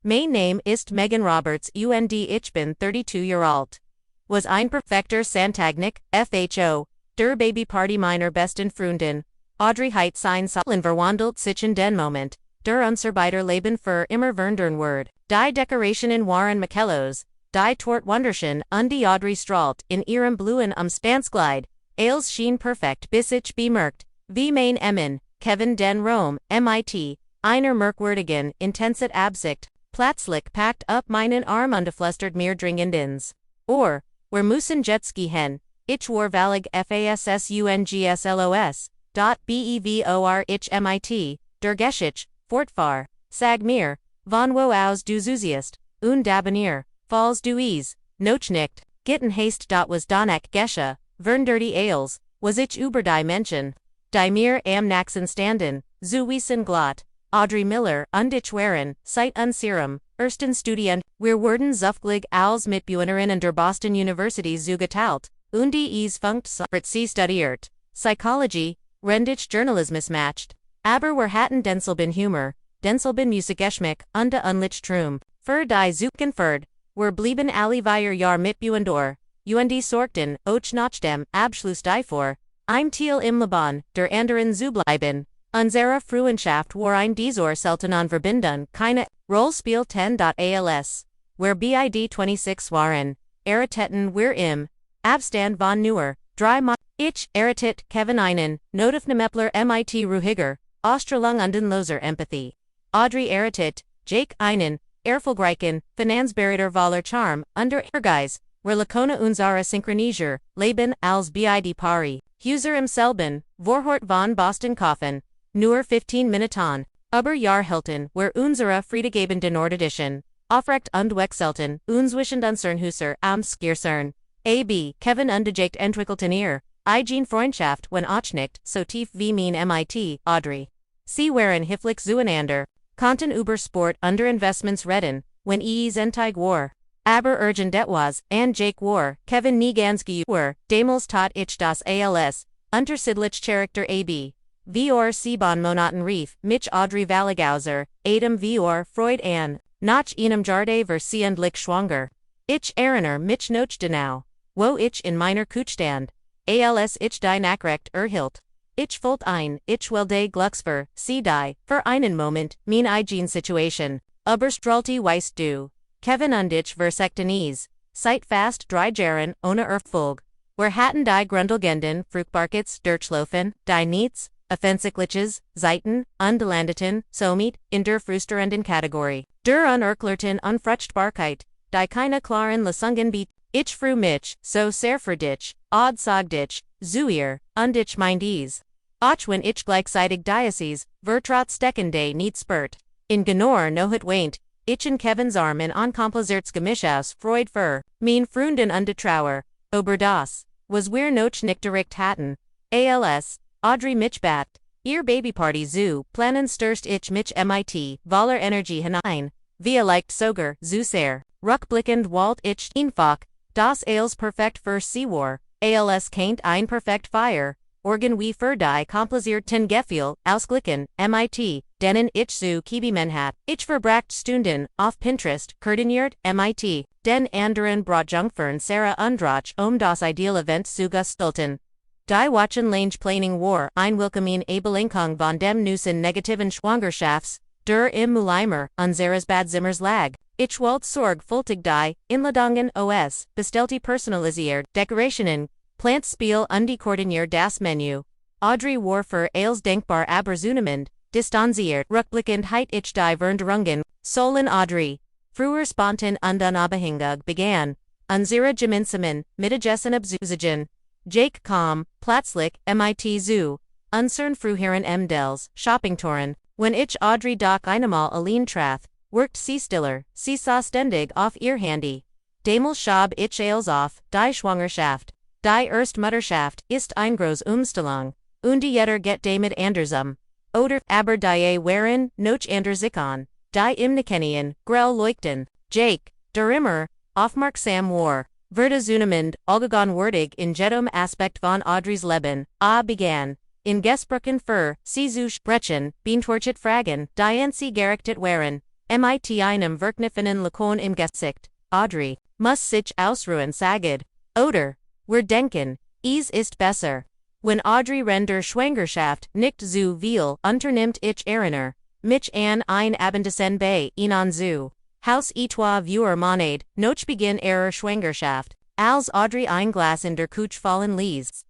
Mein Name ist Megan Roberts und ich bin 32 Jahre alt. Was ein perfekter Santagnik, FHO, der Babyparty meiner besten Freundin. Audrey Height sein Sollen verwandelt sich in den Moment, der Unserbeiter Leben für immer wundern wird. Die Dekorationen waren Michellos, die Tort wunderschön und die Audrey strahlt in ihrem bluen Umspanskleid. Alles schien perfekt bis ich bemerkt, wie mein Emin, Kevin den Rom, MIT, einer merkwürdigen, intenset Absicht, plötzlich packt up meinen Arm und flüstert mir dringend ins Ohr. Wir müssen Jetski hin, ich war valig FASSUNGSLOS. Bevor ich MIT, der Geschichte, fortfahr, sag mir, von wo aus du zusiest, und d'abonnier, falls du es, noch nicht, gitten hast was Donach Gesche, dirty Ales, was ich über die Menschen, die mir am Naxen standen, zu wissen glott, Audrey Miller und ich waren, seit unserem, ersten Studien, wir wurden zufällig als Mitbewohnerin an der Boston University zugeteilt, und es funkt sie studiert, Psychology, rendich Journalismus matched, aber wir hatten denselben Humor, denselben Musikgeschmack und unlich Trum, für die Zukunft, wir blieben alle 4 Jahr Mitbewohner, und sorgten, auch nach dem Abschluss vor, ein Teil im Leben, der anderen zu bleiben. Unsere Freundschaft war ein dieser seltenen Verbindung, keine Rollspiel 10.als, wir bid 26 waren, erritteten wir im Abstand von nur 3 Ich erritet Kevin einen, Notifnamepler MIT Ruhiger, Australung und loser Empathy. Audrey erritet, Jake einen, erfolgreichen, Finanzberater voller Charme, under Ehrgeiz, Relakona unserer Synchroniser, Leben als bid pari, User im selben, Vorhort von Boston Coffin, nur 15 Minuten, aber Jahrhilton, where unsere Friedegebenden Ordedition, aufrecht und wechselten, zwischen unseren Hüser am Skircern. AB, Kevin und Jake entwickelten ihr, Eigen Freundschaft, wenn auch nicht, so tief wie mein MIT, Audrey. Sie waren hilflich zueinander, konnten über Sport under Investments reden, wenn es entig war. Aber urgent etwas, and Jake war, Kevin nie ganz war, damals tat ich das als, unterschiedlich Charakter AB. Vor Sieben Monaten rief, mich Audrey Valligauser, Adam vor Freud an, nach einem Jarde versiendlich schwanger. Ich erinnere mich noch genau, wo ich in meiner Kuchstand, als ich die Nachricht erhielt. Ich fühlt ein, ich will de Glucksver, sie die, für einen Moment, mein eigen Situation, aber strahlte weißt du. Kevin und ich versekten es, seit fast 3 Jahren ohne Erfolg. Wir hatten die Grundlegenden Fruchtbarkets durchlaufen, die Nichts, Offensichtliches, Zeiten, und landeten, somit, in der frustrierenden Kategorie. Der unerklärten Unfruchtbarkeit, die keine klaren Lösungen bietet. Ich freu mich, so sehr für dich, sag dich, zu ihr, und ich meint es. Auch wenn ich gleichzeitig dieses, vertraut steckende nicht spürt. In Genor no het weint, ich in Kevins Arm in unkompliziertes Gemisch aus Freud für, mein Freundin und Trauer, ober das, was wir noch nicht direkt hatten. Als, Audrey mich bat, ihr Babyparty zu planen stürst ich mich MIT, voller Energie hinein, via leicht sogar, zu sehr, rückblickend walt ich einfach, das als perfekt für sie war, als keint ein perfekt Feier, organ wie für die komplizierten Gefühl, ausglichen, MIT, denen ich zu kibimen hat. Ich verbracht Stunden, auf Pinterest, koordiniert, MIT, den anderen Brotjunkfern Sarah Undrach das Ideal Event zu gestalten. Die Wachen lange Planning war ein Willkommen Abelenkung von dem Nussen negativen Schwangerschafts, der im Mulimer, unseres Badzimmers lag. Ich wollte sorgfältig die Inladungen bestellte personalisiert, Dekorationen, Plantspiel und die koordiniert das Menü. Audrey war für als denkbar aber zunehmend, distanziert, rückblickend heit ich die Veränderungen, sollen Audrey, früher spontan und unabhängig begann, unsere gemeinsamen, Mittagessen abzusagen. Jake kam, plötzlich, MIT zu, unsern früheren Mdels, Shoppingtouren, wenn ich Audrey doch einmal allein traf, worked sie stiller, sie sah ständig auf ihr Handy. Damals schab ich als auf, die Schwangerschaft, die Erstmutterschaft, ist ein groß Umstellung, und jeder get damit andersum. Oder, aber die waren, noch anders an, die im Nikenian, grell leuchten. Jake, der immer, aufmerksam war, wurde zunehmend, allgegenwärtig in jedem Aspekt von Audreys Leben, begann, in Gesprochen für, sie zu sprechen, beantwortet Fragen, die sie gerichtet waren. mit einem verkniffenen Lakon im Gesicht, Audrey, muss sich ausruhen sagen, oder, wir denken, es ist besser. Wenn Audrey render Schwangerschaft nicht zu viel unternimmt ich erinnere mich an ein Abendessen bei Ihnen zu Haus etwa vor Monat, noch Beginn ihrer Schwangerschaft, als Audrey ein Glas in der Couch fallen ließ.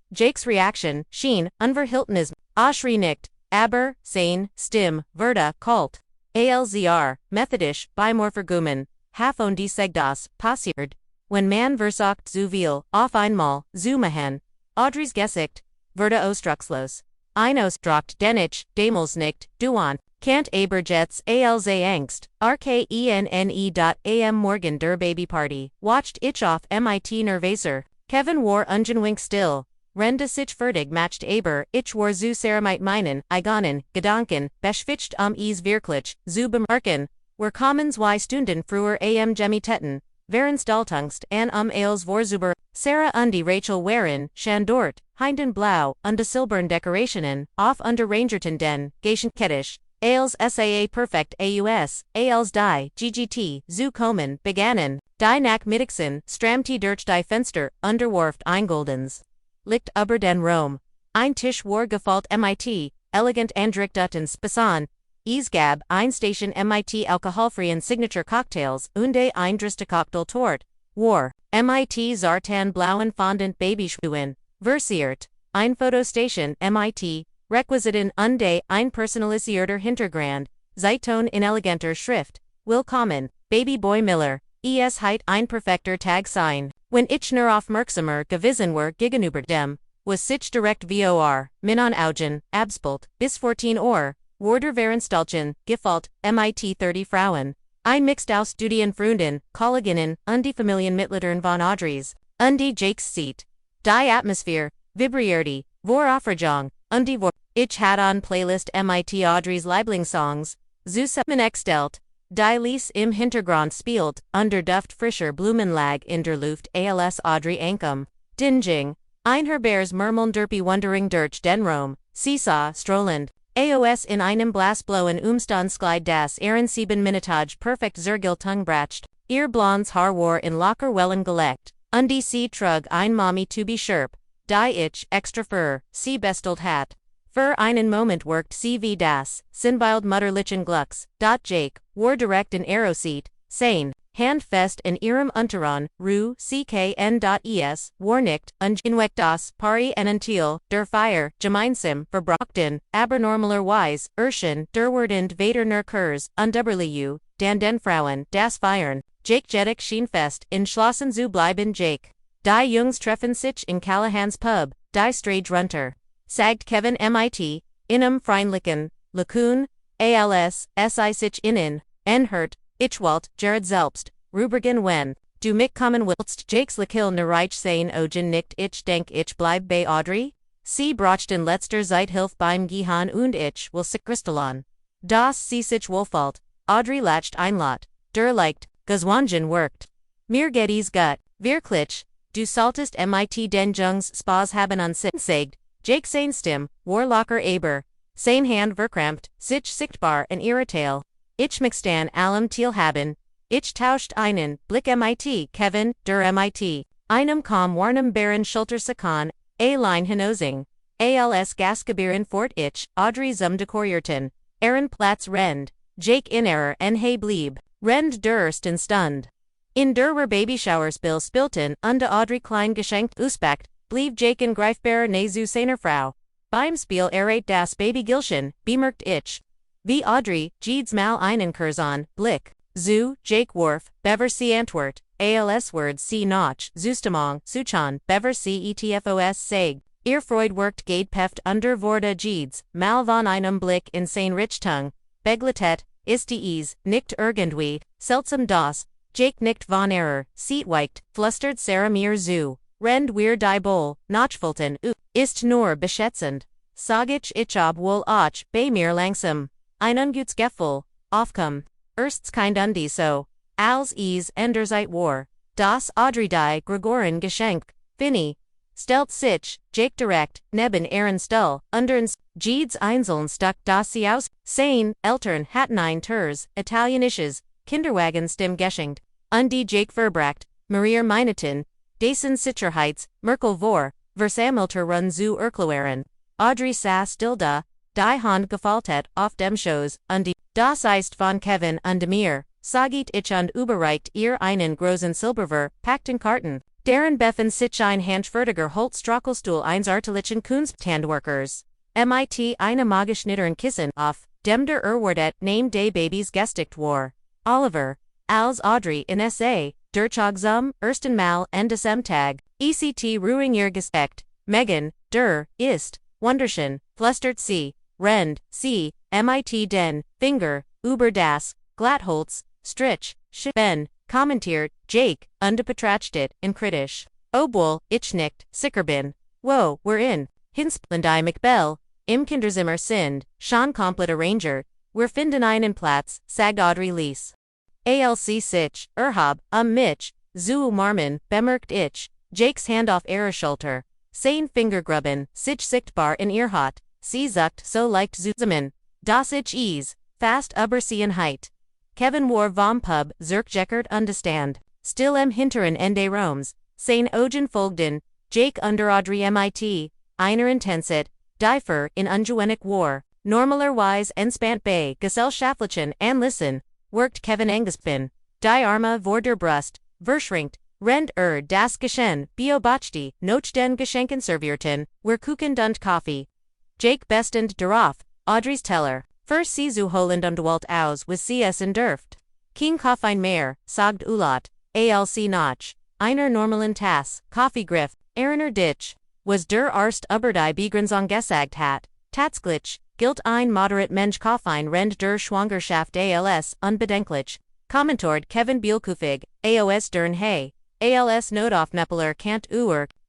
Jake's Reaction, schien, unverhältnismäßig, Audrey nicht, aber, seine Stimme, wurde kalt. Alzr, methodisch, Beimorphergumen, havon die Seg das, passiert, wenn man versucht zu viel, auf einmal, zu machen, Audrey's Gesicht, wurde ausdruckslos. Ein Ausdruck, den ich, damals nicht, duant, Kant aber jetzt als Angst, rkenne.am morgen der Babyparty, watched ich auf mit nervöser, Kevin war ungenwink still, rende sich fertig matcht aber, ich war zu sehr mit meinen, eigenen, Gedanken, beschwitzt es wirklich, zu bemerken, wir kommen 2 Stunden früher am Gemitetten, Verenstaltungst an als Vorzuber, Sarah und die Rachel waren, schon dort, hinden blau, und die silbern Dekorationen, auf und rangerten den, Geschenketisch, als saa perfekt aus, als die, ggt, zu kommen, begannen, die Nachmittagsson, stramte durch die Fenster, unterwarft ein Goldens Licht über den Raum. Ein Tisch war gefalt mit, elegant Andrichteten Spasson, es gab ein Station mit alkoholfreien Signature Cocktails und ein driste Cocktail Tort, war, mit Zartan blauen Fondant Babyschuhen, versiert, ein Fotostation mit, Requisiten und ein personalisierter Hintergrund, Zeitung in eleganter Schrift, willkommen, Babyboy Miller, es heit ein perfekter Tag sein. Wenn ich nur aufmerksamer gewesen war gegenüber dem, was sich direkt vor, Minon Augen, abspielt, bis 14 Uhr, wurde Verenstalchen, gefalt, mit 30 Frauen. Ein Mixed aus Studienfreunden, Kolleginnen, und die Familienmitgliedern von Audreys, und die Jake's Seat. Die Atmosphäre, vibrierte, vor Aufregung, und die vor. Ich hatte an Playlist mit Audreys Lieblingssongs, zusammengestellt, die Lies im Hintergrund spielt, under Duft frischer Blumenlag in der Luft als Audrey Ankum. Dinging. Ein Herbers murmeln derpy wondering durch den Raum, seesaw strollend. Aos in einem Blasblowen Umstandsglide das Ehren 7 Minutage perfekt zergiltung bracht. Ihr blondes Haar war in locker Wellen gelegt, und die sie trug ein Mommy to be sharp, die ich, extra Fur, sie bestelt hat. Für einen Moment worked sie wie das, Sinbild Mutterlichen Glucks, Jake, war direkt in Aeroseat, sein, handfest in ihrem Unterron, Ru, ckn.es, war nicht, ungenweckt das, Pari en Until, der Feier, gemeinsam, verbrochen, aber normalerweise, der werdend Vader nur Kurs, undüberlieu, den Frauen, das Feiern, Jake Jeddick schien fest, entschlossen zu bleiben Jake. Die Jungs treffen sich in Callahan's Pub, die Strage runter. Sagt Kevin mit, freundlichen, Lakun, als, si sich innen, enhört, ich Jared selbst, Rubrigen wenn, du mich kommen willst, Jakes Lakil nereich sein Ogen nicht ich denk ich bleib bei Audrey? Sie brochten letzter Zeit Hilf beim Gehen und ich will sich kristallan. Das sie sich wohlfalt, Audrey lacht ein Lot, der leicht, Gazwangen workt. Mir geht's gut, wirklich, du solltest mit den Jungs Spaß haben an sagt, Jake sein Stimme, war locker aber, sein Hand verkrampft, sich sichtbar und irrital. Ich mixtan allem Teil haben, ich tauscht einen Blick mit Kevin, der mit, einem kaum warnem Baron Schultersakan, line hinosing, als Gasgebieren fort ich, Audrey zum Dekorierten, Aaron Platz rend, Jake in error en he blieb, rend der ersten Stund. In der Babyshower spilten und Audrey klein geschenkt Uspecht, blieb Jake in greifbarer Nähe seiner Frau. Beim Spiel das Baby Gilschen, bemerkt ich. Wie Audrey, Jeeds mal einen Curzon, Blick, zu, Jake Worf, Bever C. Antwort, als Word C. Notch, Zustamong, Suchan, Bever C. Etfos Seg. Ihr Freud worked Gadepeft under Vorda Jeeds, mal von einem Blick in sein Richtung, Begletet, ist dies, nicht irgendwie, seltsam das, Jake nicht von Error, Seatweicht, flustert Sarah mir zu. Rend wir die Bowl, Notchfulten, ist nur beschätzend. Sag ich ob wohl auch, bei mir langsam. Ein ungutes Gefühl, aufkommen. Ersts kind undi so. Als Enderzeit war. Das Audrey die Gregoren Geschenk, Finny. Stelt sich, Jake direkt, neben Aaron Stull, underns. Jeeds Einzeln stuck das sie aus, Sein, Eltern hatten ein Turs, Italienisches, Kinderwagen stim geschenkt, die Jake Verbracht, Marier Meineten, Dasen Sicherheits, Merkel vor, Versammelter run zu Erklären, Audrey saß still da, die Hand gefaltet auf dem Schoß, die, das ist von Kevin und mir, sagit ich und überreicht ihr einen großen Silberver, packten Karten, deren befen sich ein handfertiger Holzstrachelstuhl eins artlichen Kunsthandwerkers. Mit eine magischnitteren Kissen auf, dem der Erwartet name des Babys gestickt war. Oliver, als Audrey in S.A., der zum ersten Mal en diesem Tag, ECT ruhing ihr Gespect, Megan, der, ist, wunderschön, flüstert sie, rend, sie, mit den, Finger, über das, Glattholz, Strich, Ben, kommentiert, Jake, betrachtet, in kritisch. Obwohl, ich nicht, sicher bin. Wo, we're in, Hinsplend I McBell, im Kinderzimmer sind, schon komplett arranger, wir finden einen Platz, sagt Audrey Lees. ALC sich, mich, zu Marmen, bemerkt ich, Jakes Hand auf ihre Schulter, sein Fingergrubben, sich sichtbar in ihr Haut, sie sagt so leicht zusammen, das ich is, fast Übersiehenheit. Kevin war vom Pub, zurückgekehrt understand, still im hinteren Ende Roms, sein Augen folgten, Jake under Audrey mit, einer Intensität, die in ungewendig war, normalerweise entspannt bei gesellschaftlichen Anlässen, worked Kevin Engespin, die Arme vor der Brust, verschränkt, rend das Geschenk, beobachtete, noch den Geschenken servierten, wir Kuchen und Kaffee. Jake bestend darauf, Audrey's Teller, für sie zu Holland Walt aus was sie essen dürft. Kein Koffein mehr, sagt Ulat, ALC nach, einer normalen Tass, Kaffeegriff, Erinnert dich, was der Arzt über die Begrenzung gesagt hat, tatsächlich, gilt ein moderat Mensch Koffein rend der Schwangerschaft als unbedenklich, kommentort Kevin Bielkufig, AOS dern hey, als Notaufnäppeler Kant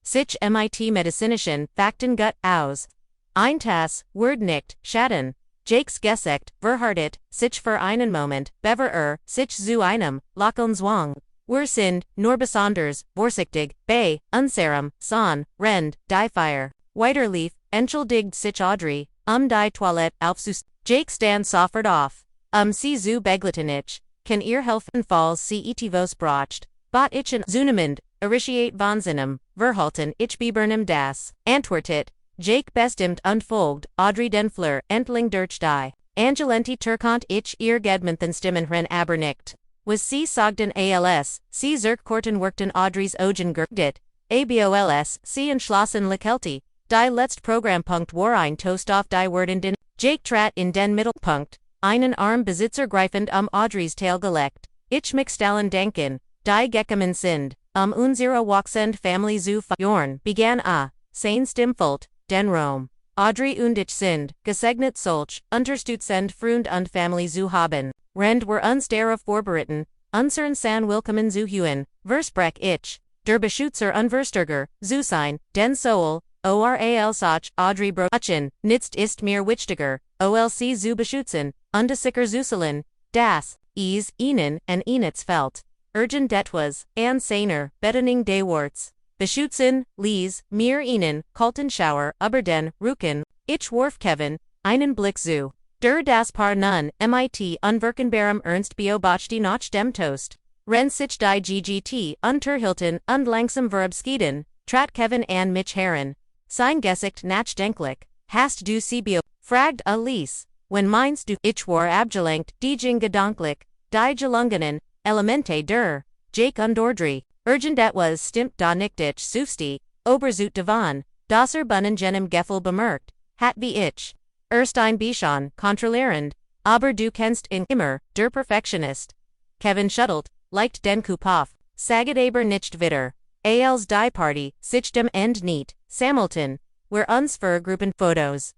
sich mit medizinischen Fakten gut aus. Ein Tass, Word nicht, Schaden, Jakes Gesekt, verhartet, sich für einen Moment, bever sich zu einem, Lachen zwang. Wir sind, nur besonders, vorsichtig, bei, unserem, son, rend, die Feier. Weiterlief, entschuldigt sich Audrey, die Toilette aufzus. Jake stand sofort auf. Sie zu begleiten kann ihr helfen falls sie etivos bracht. Bot ich in zunehmend, erisiert von seinem, verhalten ich bebernem das. Antwortet, Jake bestimmt und folgt, Audrey den Fleur entling durch die. Angelenti Turkant ich ihr Gedmanthen Stimmenhren aber nicht. Was sie sagten als, sie zurückkorten workten Audrey's Augen gergdet, abols, sie entschlossen Lekelti, die letzt Programmpunkt war ein Toast auf die Word in den, Jake trat in den Mittelpunkt, einen Armbesitzer greifend Audrey's Tail gelegt, ich mixstellen denken, die gekommen sind, unsere Wachsend Family zu Jorn, begann sein Stimmfult, den Rom. Audrey und ich sind, gesegnet solch, unterstützend Freund und Family zu haben. Rend wir uns darauf vorbereiten, unseren San willkommen zu hören, versprech ich, der Beschützer unverstärker, zu sein, den Soul, oral Soch, Audrey Brochen, nitzt ist mir wichtiger, olc zu beschützen, sicher zu das, ihnen, en ihnen fällt. Urgent etwas, an seiner, Bedeutung des Worts. Beschützen, lies, mir ihnen, kalten Schauer, über den, Rücken, ich warf Kevin, einen Blick zu. Der das Paar nun, mit unwirkenbarem Ernst beobachtete nach dem Toast. Ren sich die GGT, unterhielten und langsam verabschieden, trat Kevin an mich heran. Sein Gesicht nachdenklich, hast du sie fragt Alice, wenn meinst du, ich war abgelenkt, diegen gedanklich, die gelungenen, Elemente der, Jake und Audrey, urgent etwas stimmt da nicht ich sufsti, oberzut davon, das bunnen jenem Gefühl bemerkt, hat wie ich. Erst ein bisschen, kontrollierend, aber du kennst ihn immer, der Perfektionist. Kevin schuttelt, leicht den Kopf auf, saget aber nicht wieder. Als die Party, sich dem End nicht, Sammelton, wir uns für Gruppenfotos.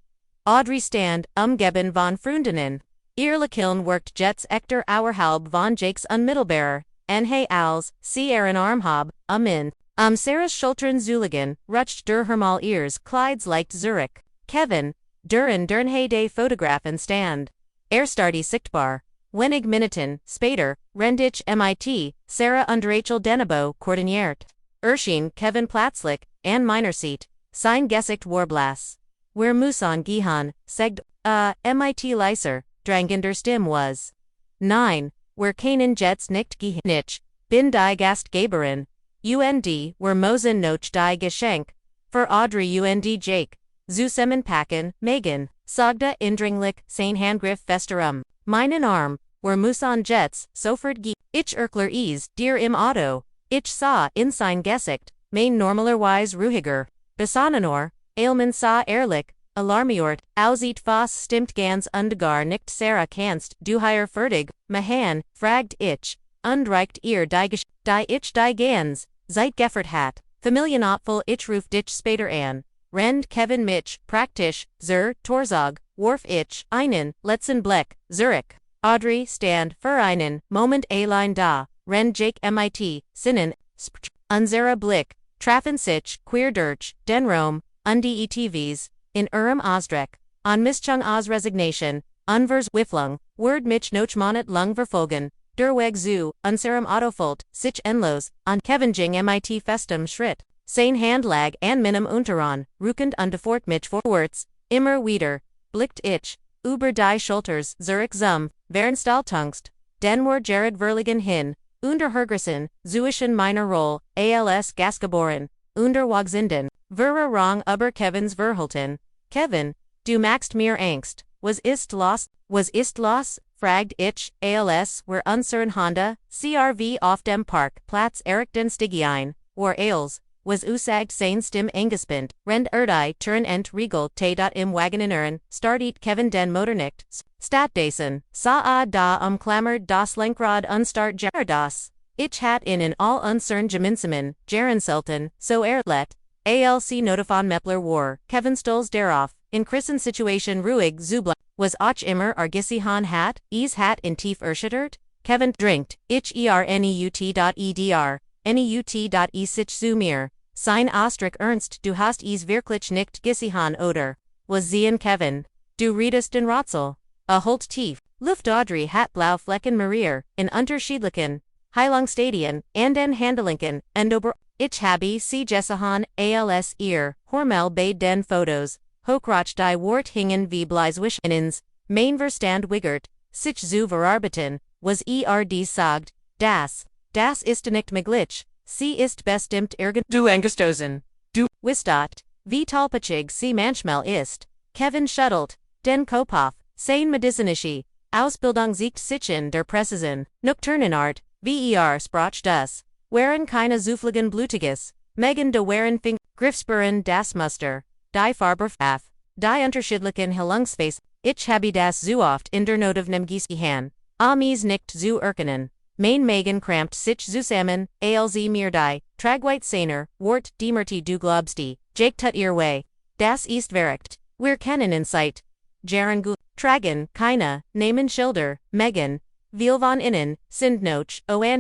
Audrey stand, umgeben von Freundinnen. Ihr Lächeln workt jets Ekter auerhalb von Jakes unmittelbarer, he als, sie Arm hab, in. Sarah's Schultern Zuligen, rutscht der Hermal ears Clydes leicht Zurich. Kevin, dern he de Fotografen stand. Starty sichtbar. Wenig Minuten, später, rendich mit, Sarah und Rachel Denebo koordiniert. Kevin plötzlich, an meiner Seat, sein Gesicht war blass. Where Musan Gihan, Segd, MIT Lyser, Drangender Stim was. 9. Where Kanan Jets Nicht Gihnich, Bin die Gast Gaberin, UND, where Mosen Noch die Geschenk, for Audrey UND Jake, Zusemen Packen, Megan, Sagda Indringlik, Sain Handgriff Festerum, Meinen Arm, where Musan Jets, Sofert Gi, Ich Erkler Ease, Dear im Auto, Ich Sa Insign Gesicht, Main Normalerweise Ruhiger, Besanenor, Ailman Sa Ehrlich, Alarmiort, Aussieht fas stimmt ganz und gar nicht Sarah kannst, du hier fertig, Mahan, fragt ich, und reicht ihr die ich die ganz, seit geffert hat, Familienopfel ich ruf dich später an, Rend Kevin Mitch, Praktisch, Torzog, Worf ich, einen, letzten Bleck, Zurich, Audrey, Stand, einen, Moment allein da, Rend Jake MIT, Sinnen, Unsere Blick, Traffen sich, Queer Durch, Den Rome, die ETVs, in Osdreck, on Mischung aus Resignation, Unvers Wifflung, Word Mitch Noch Monet Lung Verfolgen, Derweg zu, unserem Autofolt, sich Enlos, an Kevinjing MIT Festum Schritt, Sein Handlag an Minim Unteron, Rukend und Fort Mitch Vorwärts, immer wieder, blickt ich, über die Schulters, Zurich zum, Wernstalltungst, Denwer Jared Verligen hin, unter Hergersen, Zuischen meiner Roll, als Gasgeboren, unter Wagsinden, Vera Rong über Kevins Verhalten, Kevin, du magst mir Angst, was ist los, fragt ich, als, where unseren Honda, CRV auf dem Park, Platz Erikden Stigiein, or als, was usagt sein Stim Angespind, Rend Erdei, Turn Ent Regal, im Wagenineren, Startet Kevin den Motornicht, Statdasen, Sa da Klammert das Lenkrad unstart Jaradas, ich hat in all uncern Geminsamen, Jarenselten, so let, ALC Notifon Mepler war, Kevin Stolz darauf, in Christen Situation ruhig zubla, was auch immer Argisihan hat, hat in tief erschüttert, Kevin drinkt, ich neut.edr, sich zu mir, sein Ostrich Ernst du hast wirklich nicht Gisihan oder, was sehen Kevin, du redest den Ratzel, holt tief, Luft Audrey hat blau Flecken Marier, in Unterschiedlichen, Heilungsstadien, and den Handelinken, and ober, ich habe sie Jessahan, als ihr, Hormel bei den Fotos, Hochroch die Wort hingen wie Bleiswischenins, mein Verstand wiggert, sich zu verarbeiten, was sagt, das ist nicht möglich, sie ist bestimmt du angestoßen, du wisst, wie tollpatschig sie manchmal ist, Kevin schuttelt, den Kopf, sein medizinische, Ausbildung siegt sich in der Präzision, Nocturnenart, sprach das, waren keine zufligen Blutiges, Megan de waren Griffspuren das Muster, die Farbe die unterschiedlichen Hillungsface, ich habe das zu oft in der Not of nem Gisihan, Amis nicht zu erkennen, mein Megan krampft sich zusammen, als mir die, Tragweit seiner, Wort Demerti du glaubst, Jake tut ihr way, das ist verreckt, wir kennen in Sight, Jaren gu, Tragen, keine, Namen Schilder, Megan, Viel von innen, sind noch,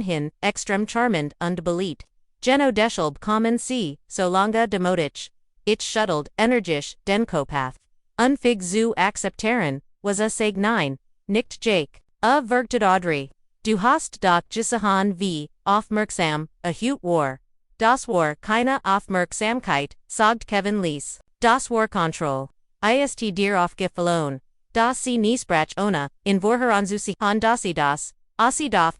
hin, extrem charmant und beliebt. Geno deshalb kommen sie, so lange demotisch. Ich schuttelt, energisch, den Kopf. Unfig zu akzeptieren, was sag nein, nicht Jake. Vergtet Audrey. Du hast doch Gisahan wie, aufmerksam, hut war. Das war keine Aufmerksamkeit, sagt Kevin Lees. Das war Control. Ist dir aufgefallen. Das sie niesprach ohne, in vorher sie han das sie daft,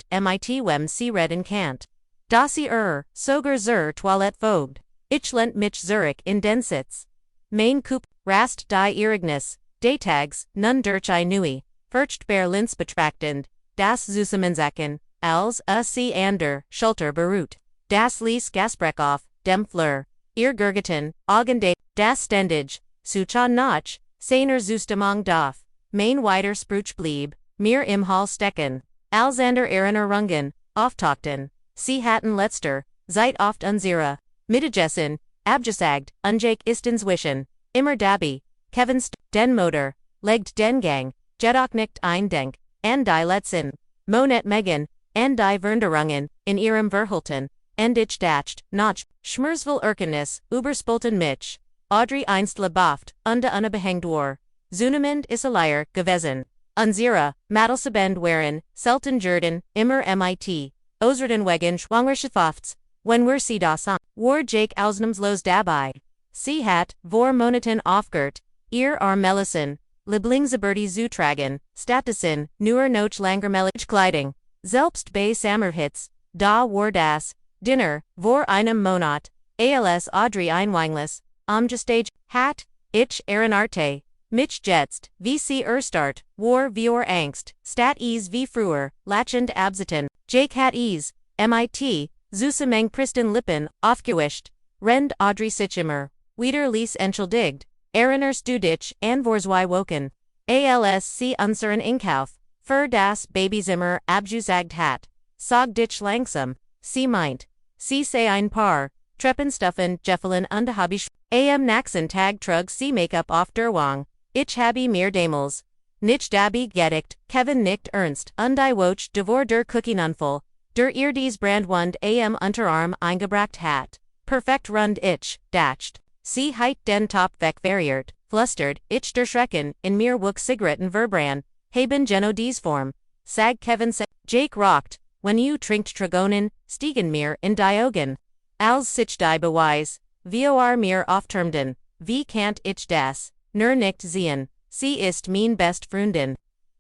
mit wem sie reden kant. Das sie sogar zur Toilette vogt. Ich lent mich Zurich in den Sitz. Mein Coup, rast die Irignis, Daytags, nun durch I nui, Furcht Berlins betrachtend, das Zusammensacken, als sie ander, Schulter beruht. Das Lies Gasbrechoff, dem Fleur, ihr Gurgeten, Augendate, das Stendage, Suchan Notch, seiner Zustamong darf. Mein weiter Spruch blieb, mir im Hall stecken, Alexander Aaroner Rungen, auftachten, sie hatten letzter, seit oft unsere, Mittegessen, abgesagt, unjake istens wischen, immer dabei, Kevin's, den Motor, legt den Gang, jedoch nicht ein Denk, and die letzten, Monet Megan, and die Veränderungen, in ihrem Verhalten, and ich dacht, noch, Schmerzvoll Erkenntnis, überspulten mich, Audrey einst lebaft, unbehängt war. Zunehmend ist Liar gewesen. Unsere, Madelsebend waren, selten Jordan, immer mit, Osreden wegen Schwangerschafts, wenn wir sie das an, war Jake Ausnahmslos dabei. Sie hat, vor Monaten aufgehört, Ihr Melisen, Lieblingsgebirge Zutragen, Statusin, nur noch langer Melch Kleidung, Selbst bei Sommerhitze, da war das, Dinner, vor einem Monat, als Audrey Einweinglis, Gestage, hat, ich Arte, mich jetzt, wie sie erstart, war vor Angst, stat es wie früher, lachend absitzen, Jake hat es, mit, Zusammen Pristen Lippen, aufgewischt, rend Audrey sich immer, wieder ließ entschuldigt, Erinnerst du dich, an vorzwei woken, als sie unseren Inkauf, für das Babyzimmer abgesagt hat, sag dich langsam, sie meint, sie sei ein paar, Treppenstuffen, Jeffelin und hab ich, naxen Tag trug sie Make-up auf der Wang, ich habe mir damals, nicht dabei gedacht, Kevin nickt ernst, und I woch devor der Cookienunfall, der ihr dies Brandwund Unterarm eingebracht hat, perfekt rund ich, dacht, sie heit den Top weg variiert, flustert, ich der Schrecken, in mir wuch Zigaretten verbran, haben Geno dies Form, sag Kevin se, Jake rockt, when you trinkt Tragonen, stiegen mir in Diogen, als sich die Beweis, vor mir auftermden, wie kant ich das, nur nicht sehen, sie ist mein best Freundin.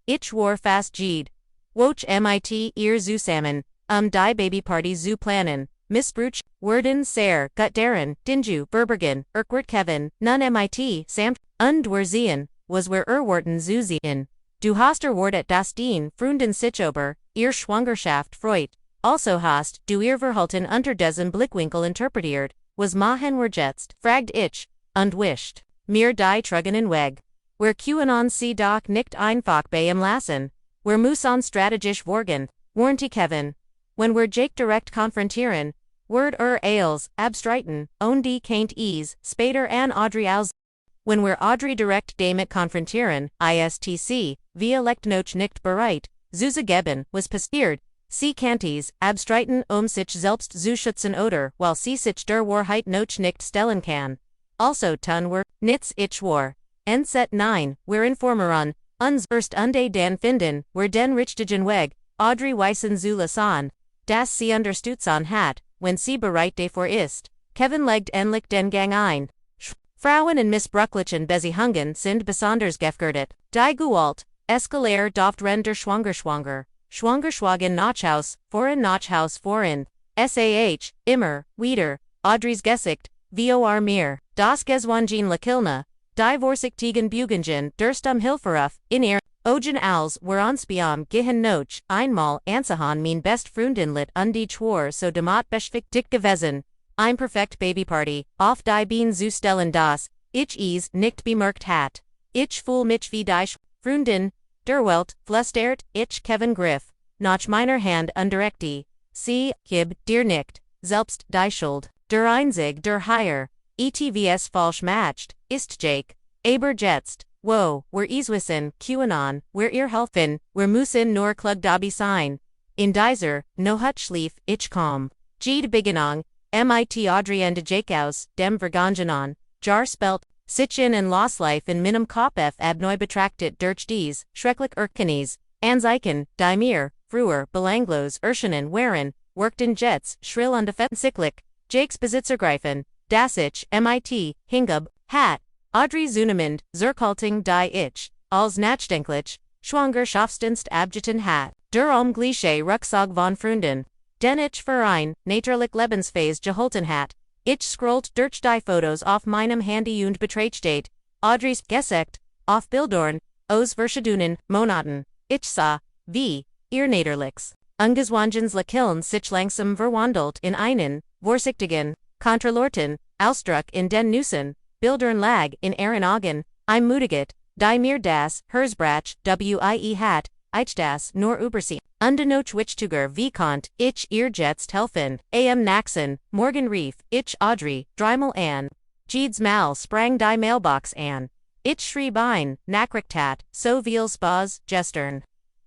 Ich war fast Jed. Woch mit ihr zusammen, die Babyparty zu planen, Missbruch, werden sehr, gut darin, Dinju, Verborgen, Kevin, nun mit, samt, und wir sehen, was wir erwarten zu sehen. Du hast erwartet das den Freundin sich über, ihr Schwangerschaft freut, also hast du ihr Verhalten unter diesem Blickwinkel interpretiert, was machen wir jetzt, fragt ich, und wischt, mir die Trugenen weg. Wir QAnon sie doch nicht einfach bei ihm lassen, wir müssen strategisch vorgehen, warnte Kevin. Wenn wir Jake direkt konfrontieren, wird als, abstreiten, und die keint es, später an Audrey als. Wenn wir Audrey direkt damit konfrontieren, istc, wir lekt noch nicht bereit, zuzugeben, was passiert, sie kantes, abstreiten sich selbst zu schützen oder, weil sie sich der Wahrheit noch nicht stellen kann. Also tun wir, nichts ich war. Set 9, wir informeren, uns erst unde den finden, wir den richtigen Weg, Audrey Weissen zu lassen, das sie unterstützen hat, wenn sie bereit dafür ist. Kevin legt endlich den Gang ein. Frauen und Missbräuchlichen Beziehungen sind besonders gefährdet. Die Gewalt, Escalare doft der Schwanger. Schwangerschwagen Nachhaus, vorin. SAH, immer, wieder, Audrey's Gesicht, vor mir, das Geswangen Lakilna, die Vorsichtigen Bugingen, durst Hilferuf, in ihr, Ogen als, Spiam gehen noch, einmal, ansahan mein best Freundin lit und die Schwor so demot beschwichtigt gewesen. Ein perfekt Babyparty, auf die Beine zu stellen das, ich es nicht bemerkt hat. Ich fühl mich wie die Freundin, der Welt, flüstert, ich Kevin Griff, nach meiner Hand unterrichte, sie, gib dir nicht, selbst die Schuld, der Einzig der Heier, ETVS falsch matcht, ist Jake, aber jetzt, wo, wir wissen, QAnon, wir ihr helfen, wir müssen nur klug dabei sein. In dieser, no hut schlief, ich kaum. Jede Beginnung, mit Audrey und Jake aus, dem Vergangenan, jar spelt, sich in Loslife in meinem Kopf abneu betrachtet durch dies, schrecklich Erkenntnis, Anzeichen, die mir, früher, belanglos erschienen waren, workten Jets, schrill und offensichtlich, Jakes Besitzergreifen, das ich, mit, hingab, hat, Audrey Zunemand, zerkalting die ich, als nachdenklich, Schwangerschaftsdienst abgetan hat, der Gleiche Rucksack von Freundin, den ich für ein, naturlich Lebensphase gehalten hat, ich scrollt durch die Fotos auf meinem Handy und betrachtete, Audrey's Gesicht, auf Bildern, aus verschiedenen Monaten, ich sah, wie, ihr Naturlichs, ungeswangens Lakillen sich langsam verwandelt in einen, vorsichtigen, kontrollierten, Ausdruck in den Nüssen, Bildern lag in ihren Augen, mutiget, die mir das, Herzbrach, wie hat, ich das, nur übersehen. Undenoch wichtiger wie konnte, ich ihr jetzt helfen, naxen, morgen rief, ich Audrey, dreimal an. Jedes Mal sprang die Mailbox an. Ich schrieb ein, Nachrichtat, so viel Spaß, gestern.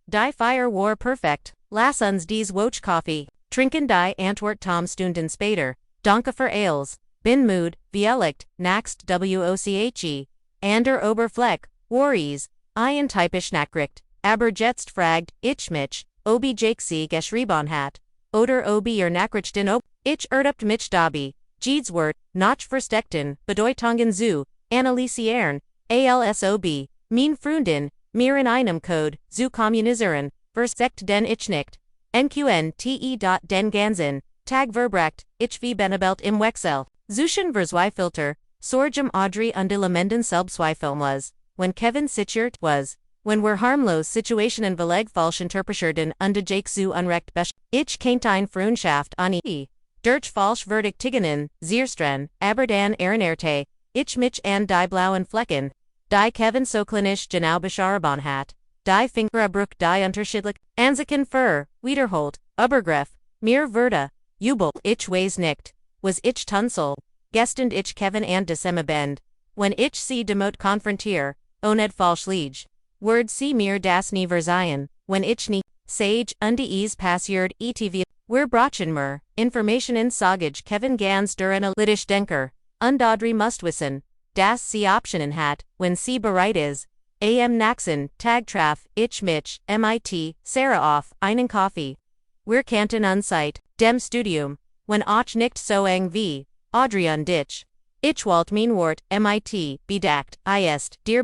Die Feier war perfekt, lass uns dies Woch Kaffee, trinken die Antwort Tom Stunden später, danke für alles, bin müde, vielleicht, naxt WOCHE, ander Oberfleck, worries, ein typisch Nachricht, aber jetzt fragt, ich mich, ob Jake sie geschrieben hat, oder ob ihr Nachrichten ob, ich ertapt mich dabei, jedes Wort, nach versteckten, Bedeutungen zu, analysieren, ALSOB, mein Freundin, mir in einem Code, zu kommunizieren, versekt den ich nicht. NQNTE. Den ganzen Tag verbracht, ich wie Benabelt im Wechsel. Zuschen Verzweifilter, Sorgem Audrey und Lamenden Selbstzweifel was, when Kevin Sichert was, when we're harmlos Situationen Verleg falsch interpretierten und Jake zu Unrecht besch. Ich kennt ein Freundschaft an e. Durch falsch Verdichtigungen, Zierstren, Aberdan Ehrenerte, ich mich an die blauen Flecken. Die Kevin so klinisch genau bescharban hat. Die Fingerabruch die Unterschiedlich, Ansiken Fur, Wiederholt, Übergriff, mir Würde, Jubel, ich weiß nicht, was ich Tunsel, gestend ich Kevin and Decemabend, when ich sie demot konfrontier, oned falsch liege. Word sie mir das nie verzeihen, when ich nie, sage, undies passiert etv, wir brauchen mer, informationen sagage Kevin gans duren Liddisch denker, undadri mustwissen, das sie Optionen hat, when sie bereit is, am Naxen, Tagtraf, ich mich, mit, Sarah off, einen Kaffee. Wir kannten unsight, dem Studium, when och nicht so eng wie, Audrey und dich. Ich wollt mein Wort, mit, bedacht, ist, der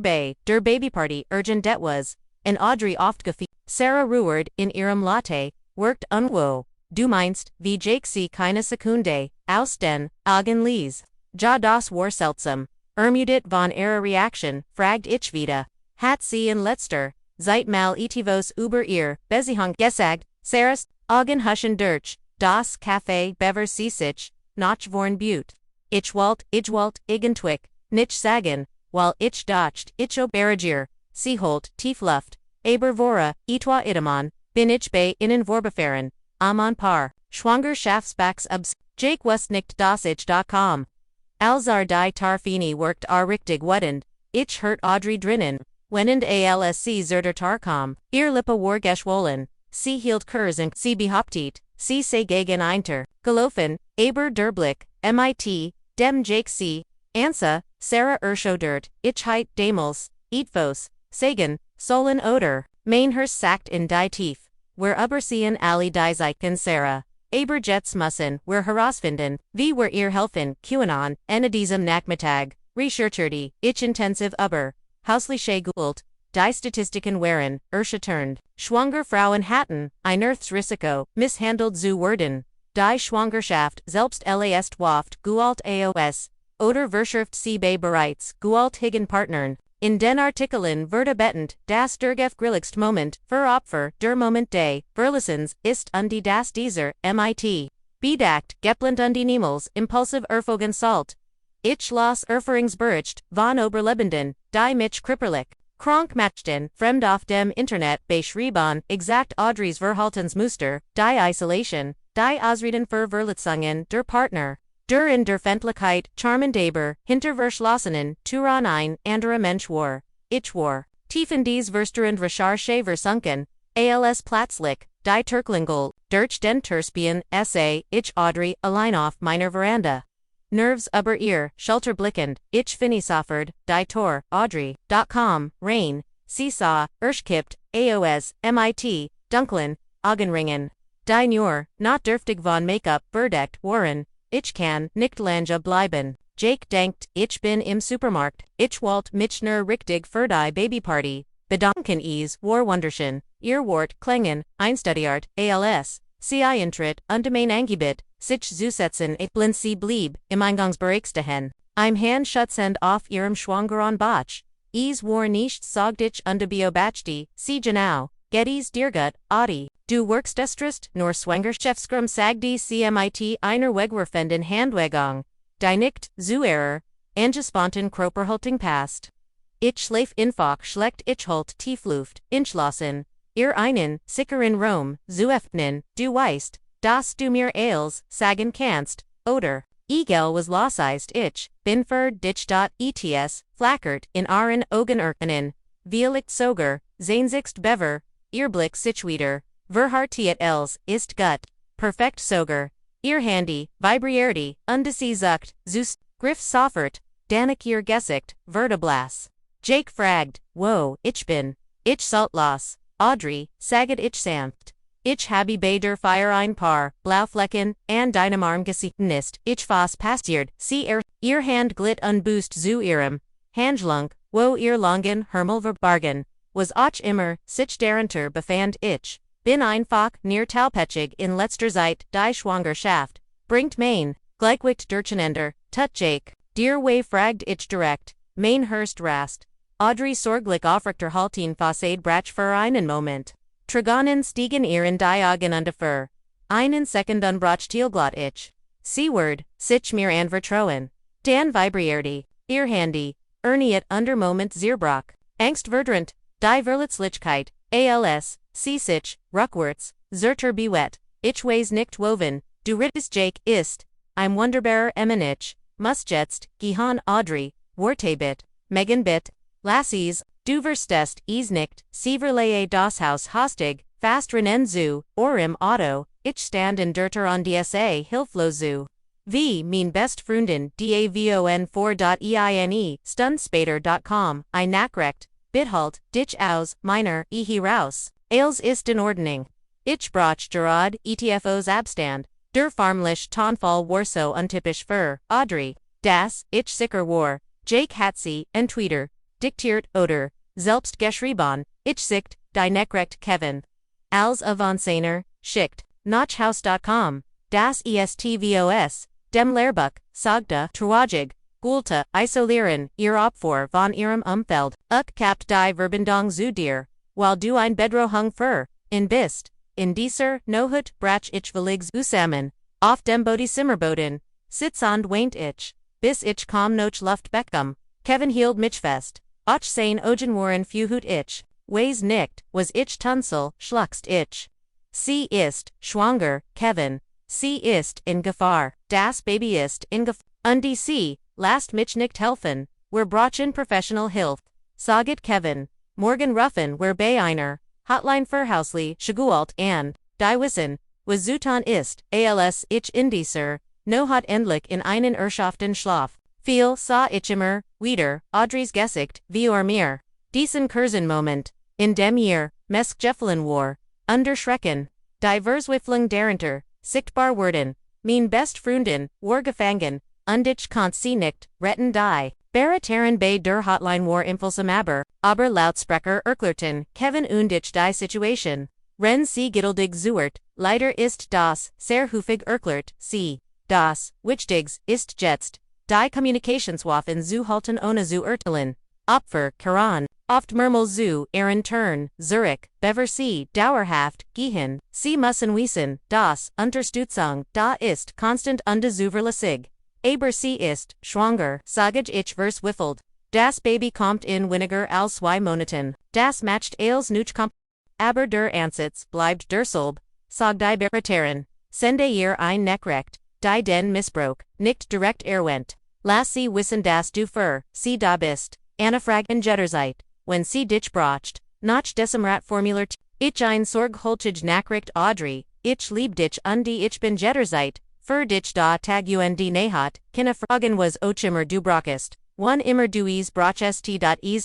Babyparty, urgent det was, and Audrey oft gefiel. Sarah Ruward, in ihrem Latte, worked unwo, du meinst, wie Jake sie keine Sekunde, aus den, Augen ließ. Ja das war seltsam. Ermüdet von ihrer Reaktion, fragt ich wieder. Hat sie in letzter, Zeit mal etivos über ihr, Beziehung gesagt, Sarahs, Augen huschen durch, das Café bever sich, noch vorn Butte. Ich wollt, irgendwick, nicht sagen, weil ich dacht, ich oberagier, sie holt, tief Luft, aber vora, etwa itamon, bin ich bei innen vorbefahren, am Paar, Schwangerschaftsbacks Jake wust nicht das ich.com. Alzar die Tarfini worked richtig wudend, ich hört Audrey drinnen, wennend alsc zerder Tarkom, ihr Lippe war geschwollen, sie hielt Kurs und sie behauptet, sie sei gegen Einter, gelaufen, aber der Blick, mit, dem Jake sie, Ansa, Sarah Urschodert, ich heit Damals, Eatfos, Sagan, Solon Oder, Mainhurst sagt in die Tief, where Übersehen alle die Zeichen Sarah, aber Jets müssen, where herausfinden, wie wir ihr helfen, QAnon, en diesem Nachmittag, researcherte, ich intensiv über, hausliche Gould, die Statistiken waren, turned, Schwanger Frauen hatten, ein Risiko, misshandelt zu werden. Die Schwangerschaft selbst last waft gualt aos, oder Wirtschaft sie bei bereits gualt higen Partnern. In den Artikeln wurde betend, das Grilligst Moment, für Opfer, der Moment des Verlissens, ist und das dieser, mit. Bedacht, geplant und die Niemals, impulsiv Erfogen salt. Ich las Erferingsbericht, von Oberlebenden, die mich kripperlich. Krank matchten, fremd auf dem Internet, beschrieben, exakt Audrey's Verhaltensmuster, die Isolation, die Ausreden für Verletzungen, der Partner, der in der Fendlichkeit, Charmen Daber, hinter Verschlossenen, Turan ein, anderer Mensch war, ich war, tief in dies Versterend Recherche versunken, als plötzlich, die Türklingel, durch den Terspien, ich Audrey, allein auf meiner Veranda. Nerves über ihr, schulterblickend, ich finisoffered, die Tor, Audrey.com, Rain, Seesaw, Erschkippt, AOS, mit, Dunklin, Augenringen. Die nur, not dürftig von Make-up, verdeckt, waren, ich kann, nicht lange bleiben. Jake denkt, ich bin im Supermarkt, ich wollt mich nur richtig für die Babyparty, bedanken war wunderschön, ihr Wort, klängen, einstudiert, als, sie eintritt, und mein Angebot, sich zusetzen, blind sie blieb, im Eingangsbereichstehen. Im Hand schutzend auf ihrem Schwangeren Bach. War nicht sagt ich und beobachte, sie genau, Gettys Dirgut, Audi. Du workstestrist, nur Schwangerschaftsgrum sagdi cmit einer Wegwerfenden Handwegung. Die nicht, zu Error, angesponten Kroperhaltung passt. Ich schlaf infach schlecht ich halt Tiefluft, inschlossen. Ihr einen, sicher in Rom, zu öffnen, du weißt, dass du mir als, sagen kannst, oder. Egel was losized ich, bin für dich. Ets, flackert, in Aren Ogen erkennen, Vielicht soger, Sehnsicht bever, Earblick situeter, Verhartiet els, ist gut, perfekt soger, ihr Handy, Vibrierte, undesi zucht, Zeus, Griff soffert, Danik ihr Gesicht, Verteblas. Jake fraged, wo, ich bin, ich saltlos, Audrey, saget ich sanft. Ich habe bei der Feier ein paar Blauflecken and deinem Arm gesehen nicht. Ich fas passiert, sie ihr Hand glitt und boost zu ihrem Handlunk, wo ihr langen Hermel verbargen, was auch immer, sich darunter befand ich, bin einfach near Talpechig in letzter Zeit die Schwangerschaft, bringt mein, gleichwicht durcheinander, tut Jake, dir way fragt ich direkt, mein Hurst rast. Audrey sorglich aufrichter haltin fassade brach für einen Moment. Trigonen stiegen ihren Diagen undefür. Einen Sekund unbrach Tielglot ich. Seaward, sich mir anvertrauen. Dan vibrierte, ihr Handy, erniet under Moment zerbrock. Angst verdrent, die Verletzlichkeit, als, sie sich, ruckwärts, zerter bewet, ich weiß nicht woven, du rittest Jake ist, I'm wunderbarer Eminich, muss jetzt, gehan Audrey, Wortabit, Megan bit, Lassies, du verstest, nicht, sie verleihe das Haus hostig, fast rennen zu, im Auto, ich stand in Dirter on DSA hilflos zu. Wie, mein best Freundin, davon4.eine, stundspater.com, I nachrecht, bithalt, dich aus, meiner, heraus, als ist in Ordnung. Ich brach gerad, etfos abstand, der farmlich tonfall warso untypisch für, Audrey, das, ich sicher war, Jake hat sie, Tweeter, diktiert, oder, selbst geschrieben, ich sicht, die Necrecht Kevin. Als Avanzaner, schickt, Notchhaus.com, das ESTVOS, dem Lehrbuch, Sagda, Trwajig, Gulta, Isolieren, ihr Opfer von ihrem Umfeld, kapt die Verbindung zu dir, while du ein Bedrohung für, in bist, in dieser Nohut brach ich veligs zusammen, auf dem Bodi Simmerboden, sitzend weint ich, bis ich kaum noch Luft bekam, Kevin hielt mich fest. Och sein Ogen waren fuhut ich, weiß nicht, was ich tunzel, schluckst ich. Sie ist, schwanger, Kevin, sie ist in Gefahr, das Baby ist in Gefahr, und sie, lasst mich nicht helfen, wir brauchen professional Hilfe, saget Kevin, morgen rufen wir bei einer, Hotline für Hausli, Schigualt an, die wissen, was zutan ist, als ich in dieser, no hat endlich in einen Erschaften Schlaf. Viel sah ich immer, wieder, Audrey's Gesicht, wie mir. Diesen Kurzen-Moment, in dem ihr, mesk Jeffelin war, under Schrecken, die Verswiftlung darunter, sichtbar wurden, mein best Freundin, war gefangen, und ich konnt sie nicht, retten die. Barretaren bei der Hotline war impulsam aber Lautsprecher erklärten, Kevin und ich die Situation. Wenn sie geduldig zuhört, leider ist das, sehr häufig erklärt, sie, das, wichtigs, ist jetzt, die Kommunikationswaffen zu halten ohne zu urteilen. Opfer, Karan, oft mehrmals zu, ihren Turn, Zurich, bever sie, dauerhaft, gehen, sie müssen wissen, das, Unterstützung, da ist, konstant und zuverlässig. Aber sie ist, schwanger, sage ich verswiffelt. Das Baby kommt in weniger als 2 Monaten. Das macht als nicht kommt. Aber der Ansatz bleibt derselbe, sag die Barretaren. Sende ihr ein Nachricht, die den Missbrauch, nicht direkt erwähnt. Lass sie wissen, dass du für sie da bist. Anafragen Jetterzeit, wenn sie dich braucht, nach diesem Ratformular ich ein sorgholtig Nachricht Audrey, ich lieb dich und ich bin Jetterzeit, für dich da tag und nahat, keine Fragen was auch immer du brauchst. One immer du es brauchst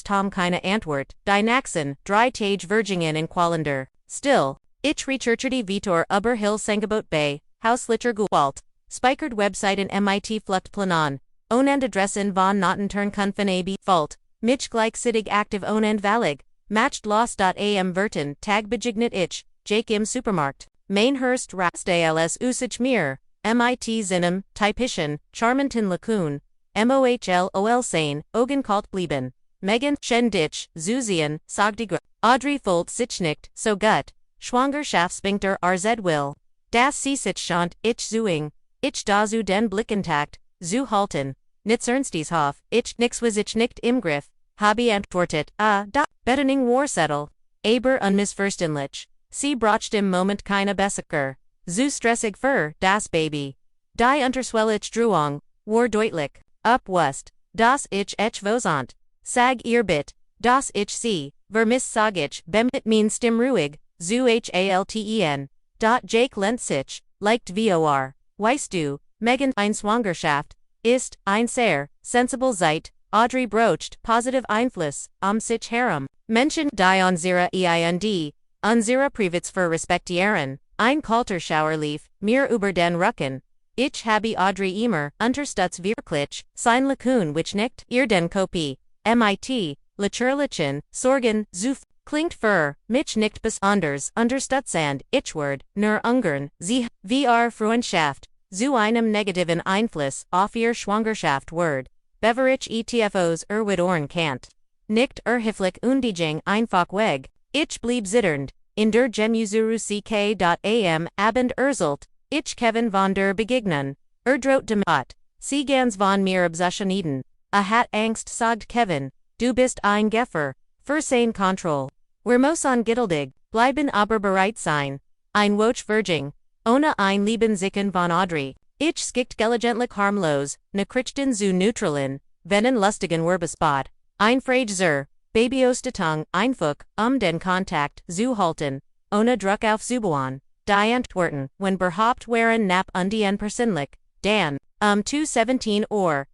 tom keine Antwort, die Naxen, 3 Tage Virgingen in Qualender. Still, ich rechercherte Vitor über Hill Sangebot Bay, Hauslicher Gewalt, speichert Website in MIT Fluchtplanon. Onend Adressen von Notenturn Kunfen AB Fault, mich gleichzeitig aktiv onend Valig, matched loss.am Verten, tag bejignit ich, Jake im Supermarkt, Mainhurst Rast als Usage mir, MIT Zinem, Typischen, Charmenton Lacoon, MOHL OL Sane, Ogen kalt blieben, Megan, Shen Ditch, Zuzian, Sagdigr, Audrey Folt sich nicht, so gut, Schwangerschaftsbinkter RZ will, das sie sich schont, ich zuing, ich da zu den Blickentakt, zu halten, nits Ernstishof, ich nix was ich nicht im Griff, habe antwortet, da, bettening Warsettle, aber unmissverständlich, sie braucht im Moment keine Besseker, zu stressig für das Baby. Die Unterschwellige Drohung, war deutlich, up west, das ich vosant, sag ihr bit, das ich sie, vermiss sag ich, bemit mein stim ruhig, zu halten, Jake lent sich, liked vor, weißt du, Megan ein Schwangerschaft, ist, ein sehr, sensible Zeit, Audrey brocht, positive Einfluss, sich herum, Menschen die unsere Privats für respektieren, ein kalter Schauerlief, mir über den Rücken, ich habe Audrey immer, unterstützt wirklich, sein Lakun which nicht, ihr den Kopie, MIT, Lecherlichen, Sorgen, Zuf, klingt für, mich nicht besonders, Understutzand, Ichword, nur ungern, Sie, VR Freundschaft, zu einem negativen Einfluss auf ihr Schwangerschaft Word, Beverich ETFOs Erwid Ohren Kant. Nicht erhiflich undigung einfach weg, ich blieb zitternd, in der Gemüseru ck.am Abend erzult, ich Kevin von der Begegnen, droht dem Ot, Sie ganz von mir abzuschneiden, hat Angst sagt Kevin, du bist ein Geffer, für sein Kontroll. Wir müssen geduldig, bleiben aber bereit sein, ein Wochverging, ohne ein Leben sicken von Audrey, ich skikt gelegentlich harmlos, Nachrichten zu neutralen, wenn lustigen Werbespot, ein Frage Babyostattung, einfach, den Kontakt zu halten, ohne Druck auf Zubauen, die Antworten, wenn berhaupt waren nap undien persönlich, dann, 2:17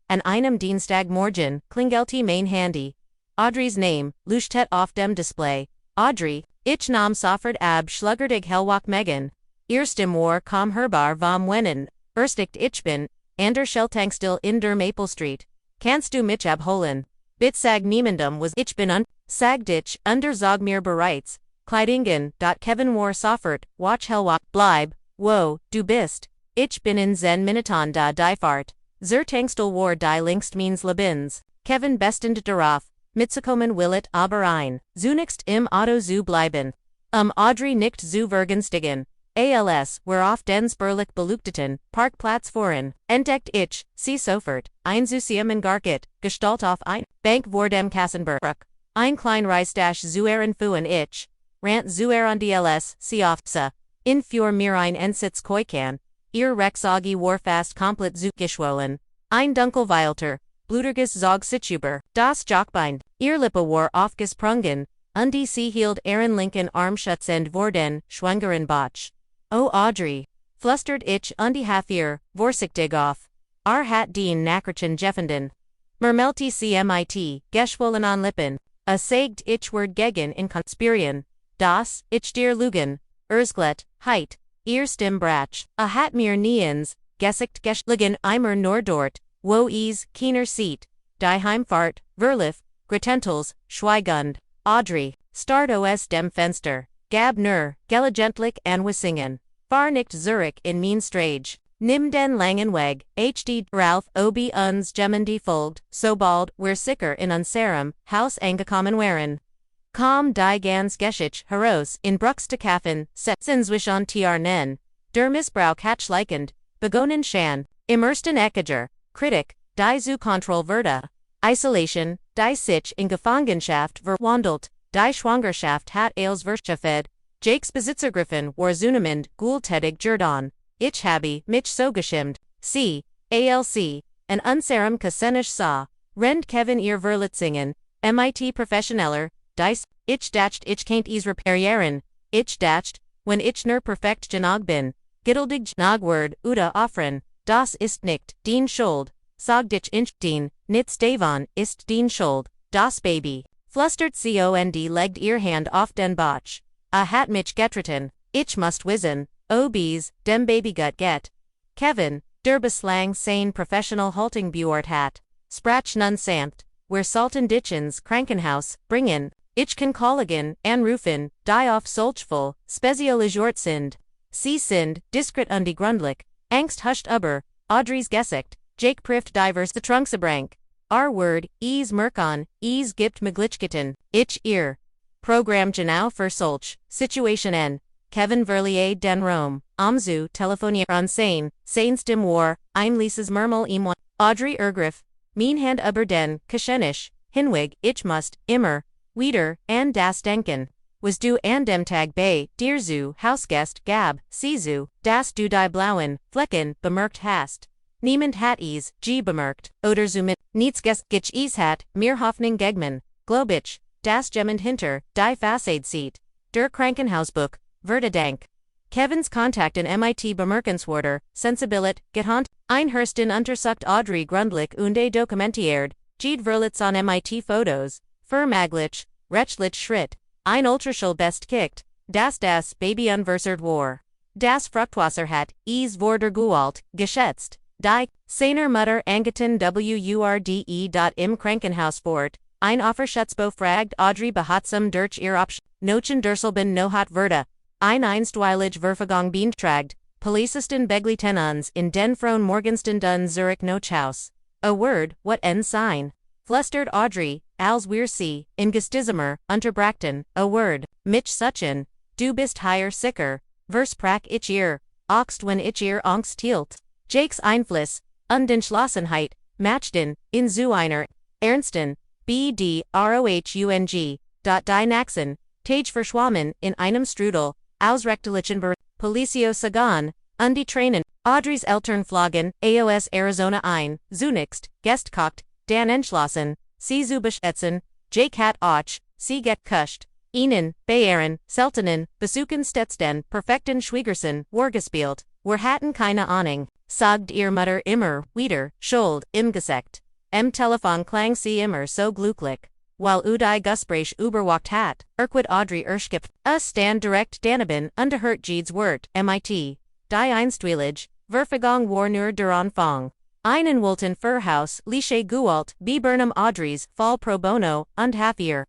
an einem Dienstagmorgen, klingelte mein Handy. Audrey's name, leuchtet auf dem Display. Audrey, ich nahm sofort ab schluggerdig hellwach Megan. Erstem kom herbar vom Wennen, erstigt ich bin, an der Scheltankstille in der Maple Street. Kannst du mich abholen? Bit sag niemandem was ich bin sagt ich, under sag mir bereits, Kleidingen, Kevin war sofort, watch hellwach, bleib, wo, du bist. Ich bin in 10 Minuten da die Fahrt. Zur Tankstelle war die längst meines Lebens. Kevin bestend darauf, mitzukommen willet aber ein. Zunächst im Auto zu bleiben. Audrey nicht zu vergünstigen. Als, worauf den spurlich beleuchteten Parkplatz voran, entdeckt ich, sie sofort, ein Zusammen Garkit, Gestalt auf ein Bank vor dem Kassenbuch. Ein klein Reisdash zueren fuen ich, rant zueren dls, sie aufse, in für mir ein Ensitz koikan, ihr Rexagi war fast komplett zugeschwollen, ein Dunkelweilter, bluterges Zog Situber, das Jockbein, ihr Lippe war aufgesprungen, und sie hielt ihren linken Armschutzend vor den Schwangeren Botch. O Audrey, flustert ich und hafir, vorsichtig auf. Hat den Nachrichten jeffenden. Mermelti CMIT, geschwollen an Lippen. Sagt ich word gegen in Conspirieren. Das, ich dir Lügen. Erzglet, heit, ihr Stimmbrach. Hat mir niens, gesicht geschligen Eimer nur dort, wo keener Seat. Die Heimfahrt, Verlif, Gretentels, Schweigund. Audrey, start aus dem Fenster. Gab nur, gelegentlich anwissingen. Far nicht Zurich in mein Strage. Nimm den langen Weg, HD Ralph ob uns Gemeinde folgt, sobald wir sicher in unserem Haus angekommen waren. Komm die ganz Geschichte heraus in Bruchstekaffen, setzen zwischen Tiernen, der Missbrauch hat schleichend, begonnen schon, im ersten Eckiger, Kritik, die zu Kontrollwürde, Isolation, die sich in Gefangenschaft verwandelt, die Schwangerschaft hat als verschaffet, Jakes Besitzergriffen war zunehmend gultätig Jordan. Ich habe mich so geschämt, alc, an unserem Kassenisch sah, rend Kevin ihr Verlitzingen, MIT Professioneller, dies, ich dacht ich can't reparieren, ich dacht, wenn ich nur perfekt genug bin, geduldig genug word, offren, das ist nicht, den Schuld, sagt ich den, nits davon, ist den Schuld, das Baby, flustert cond legt ihr Hand auf den Botch. Hat mich getreten, ich must wissen, ob's, dem Babygut get. Kevin, der bislang sein professional halting buert hat, sprach nun samt, wir salten ditchens Krankenhaus, bringen, ich kann kolligen, anrufen, die auf solchful, spezialisiert sind. Sie sind, diskret und grundlich, Angst huscht aber, Audrey's gesicht, Jake prift divers the Trunksebränk. Word, merkon, gibt Maglichkitten, ich ihr. Programm genau für solch, Situation n. Kevin Verlier den Rome, Amzu, Telefonie unsane, Sains dem War, Lieses Murmel ihm Audrey Ergriff, mein Hand über den, Kaschenisch, Hinwig, ich must, immer, wieder, and das Denken. Was du an dem Tag bei, dir zu, Hausgast, Gab, Sizu, das du die blauen, Flecken, bemerkt hast. Niemand hat bemerkt, oder zu mit, nietsgest gich hat, mir Hoffnung gegmen, Globich, das Gemmend hinter, die Fassade sieht. Der Krankenhausbuch, Verdank. Kevins Kontakt in MIT bemerkenswerter, Sensibilit, gehand, Einhörstin untersucht Audrey grundlich und dokumentiert, Verlitz on MIT Fotos, Vermaglich, Rechtlich Schritt, ein Ultraschall best kickt, das Baby unversert war. Das Fruchtwasser hat, vor der Gualt, geschätzt, die, seiner Mutter angeten Wurde. Im Krankenhaus fort, ein Offerschutzbo fragt Audrey behatsam durch ihr Opsch, Nochen Durselben no hat Verda, ein Einstweilig Verfagung beantragt, Polizisten begleiten uns in den Frohen Morgenstunden Zurich Nochhaus. A word, what en sign? Flustert Audrey, als wir sie, in Gestizimer, unterbrachten, a word, mich suchen, du bist hier sicher, versprach ich ihr, augst wenn ich ihr Angst hielt. Jakes Einfluss, Undenschlossenheit, machten, in zu einer, ernsten, Bdrohung, die Naxen, Tage verschwammen, in einem Strudel, ausrechtlichen Policio Sagan, die Tränen, Audrey's Eltern flogen, AOS Arizona ein, zunächst, Gestkocht, Dan entschlossen, sie zu beschätzen, Jake hat auch, sie kuscht, ihnen, Bayern, Seltenen, besuchen Stetsten, perfekten Schwiegerson, Wargespielt, wir hatten keine Ahnung, sagt ihr Mutter immer, wieder, schuld, im Gesekt. Telefon klang sie immer so glücklich. While die Gespräch überwacht hat, Audrey erschkippt, stand direkt daneben, unterhört jedes Wort, mit, die Einstweilig, Verfagung war nur der Anfang. Einen wollten Verhaus, Lische Gualt, Burnham Audrey's, Fall pro bono, und Haffier.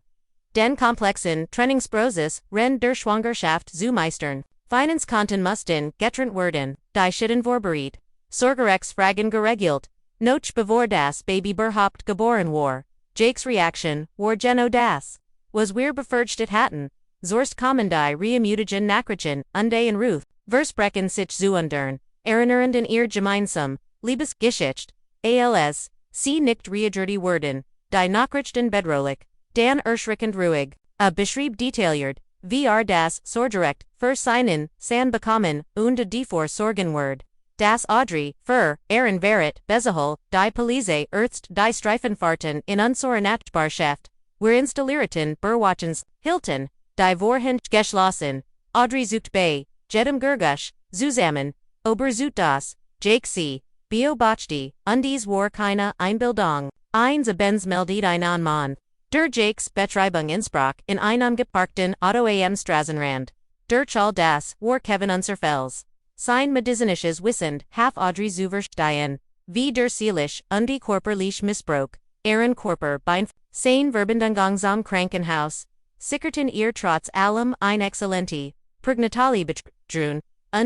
Den komplexen Trennungsprozess, Ren der Schwangerschaft zu meistern. Finance konnten mussten, getrennt werden, die Schitten vorbereitet. Sorgerechtsfragen geregelt. Noch bevor das Baby überhaupt geboren war. Jake's Reaction, war Geno das. Was wir befürchtet hatten. Zorst kommen die Reermutigen Nachrichten, und Ruth, versprechen sich zu undern. Erinnerend in ihr gemeinsam, Liebesgeschichte, als, sie nicht readjurti werden, die Nachrichten bedrohlich, dan erschreckend ruhig, a beschrieb detailliert, das Sorgerecht, verseinen, san bekommen, und die Sorgen word. Das Audrey, Aaron Verret, Bezahol, die Police, Earthst, die Streifenfahrten in unserer Nachbarschaft, wir installierten, Berwatchens, Hilton, die Vorhin, geschlossen, Audrey sucht bei, jedem Gergush, zusammen, ober das, Jake C. Beobachte, undies war keine Einbildung, eins abends meldet ein Mann. Der Jakes Betreibung Innsbruck in einem geparkten Auto am Straßenrand. Durch all das war Kevin unserfels. Sein medizinisches Wissend, half Audrey zuverstehen, wie der seelisch, die körperlich Missbrauch, Aaron Körper bein, sein Verbindung zum Krankenhaus, sickerten ihr trotz allem ein exzellenti, Prägnatali betrun,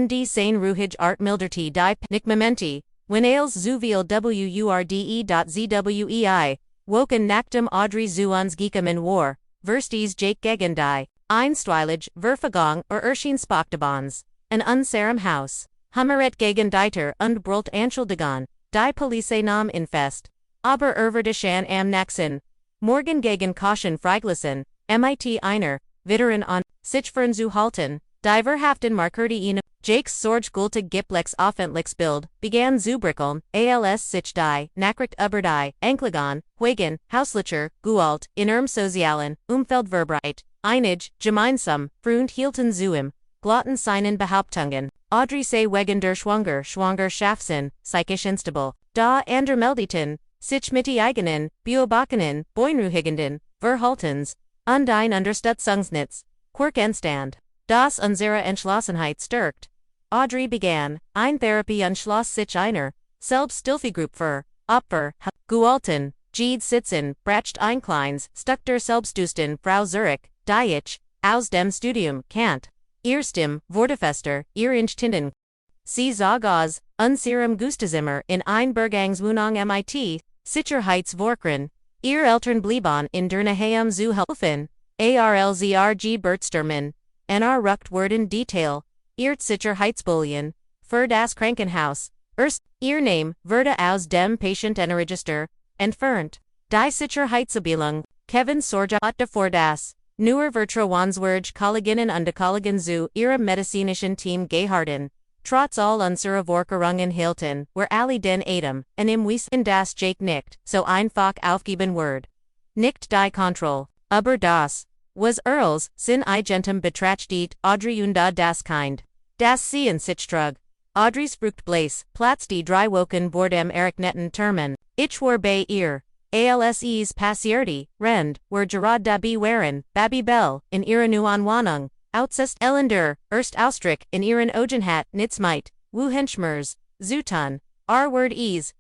die sein ruhig art milderte die Nickmamenti, wenn als zu viel wurde.zwei, woken nachdem Audrey zu uns gekommen war, verstes Jake gegen die, einstweilig, Verfagung erschien Spocktabons. An unserem Haus. Hummeret gegen Dieter und Brult Anschuldigung, die Police nahm in Fest. Aber Erwerdischen am Naxen. Morgen gegen Caution freigelassen, mit einer, Witteren an, sich fern zu halten, die Verhaften markerte ihn, Jakes Sorge gültig Giplex offentlichs Bild, begann zu brickeln, als sich die, Nachricht über die, Anklägon, Huygen, Hauslicher, Gualt, in sozialen, Umfeld verbreit, einig, gemeinsam, Freund hielten zu ihm. Glotten seinen Behauptungen, Audrey sei wegen der Schwangerschaften, psychisch instabil, da ander meldeten, sich mit eigenen, beobachtenen, beunruhigenden, Verhaltens, und ein Unterstützungsnetz, Quirkenstand, das unsere Entschlossenheit stärkt. Audrey begann, ein Therapie und schloss sich einer, Selbsthilfegruppe für, Opfer, Gualten, Jeed sitzen, bracht ein kleines, stuck der Selbstdusten Frau Zurich, die ich, aus dem Studium, Kant. Ihr Stimm, Wortefester, ihr Inchtinden. Sie sag aus, unserem Gustazimmer in ein Bergangswohnung mit, Sicherheitsvorkern. Ihr Eltern blieben in der Nähe zu helfen. Arlzrg Bertsterman. Nr ruckt worden Detail. Ihr Sicherheitsbullion. Für das Krankenhaus. Ihr Name, wurde aus dem Patientenregister, entfernt. Die Sicherheitsabteilung, Kevin Sorge hat davor das. Nur Vertrauenswürdige Kolleginnen und Kollegen zu ihrem medizinischen Team gehalten. Trotz all unserer Vorkehrungen hielten, wir alle den Atem, und im Wissen das Jake nicht, so einfach aufgeben wird. Nicht die Kontrolle, aber das, was Earls, sin eigentum betrachtet, Audrey und das Kind. Das sehen sich trug. Audrey's Fruchtbläs, Platz die drei Wochen vor dem Erknetten Termin. Ich war bei ihr. Alses passierte, Rend, were Gerard dabei waren, Babybel, in ihrer neuen Wohnung, Outsest Elender, Erst Austrich, in ihren Ogenhat, Nitzmeit, Wuhenschmers, Zutan, R-Word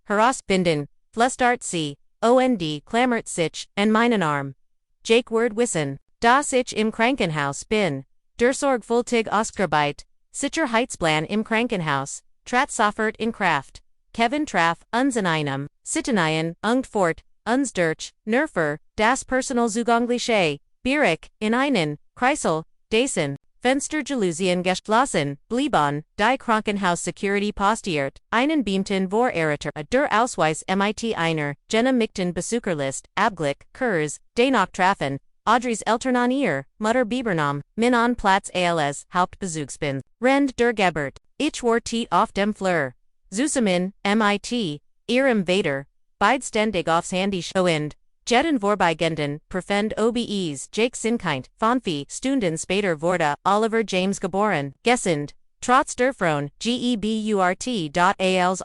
herausfinden, Flestart sie, Und klammert sich, en meinen Arm. Jake word wissen. Das ich im Krankenhaus bin. Der sorgfältig Ausarbeit. Sicher Heizplan im Krankenhaus. Trat soffert in Kraft. Kevin Traff, uns in einem. Sitteneien, ungt fort, uns durch, nerfer, das Personalzugangliche, Bierig, in einen, Kreisel, Dasen, Fenster Jalusien geschlossen, blieben, die Krankenhaus Security postiert, einen beamten Voreriter, der Ausweis mit einer, genehmigten Besucherlist, Abglick, Kurs, dennoch trafen, Audrey's Eltern an ihr, Mutter Bibernahm, min an Platz als, Hauptbesuchsbin, Rend der Gebert, ich war tiet auf dem Flur. Zusammen, mit, ihrem Vater, beidständig aufs Handy schauend, Jeden vorbeigenden, perfend OBEs, Jake Sinkind, Fonfi, Stunden später wurde, Oliver James geboren, Gesund, trotz der Frauen, geburt.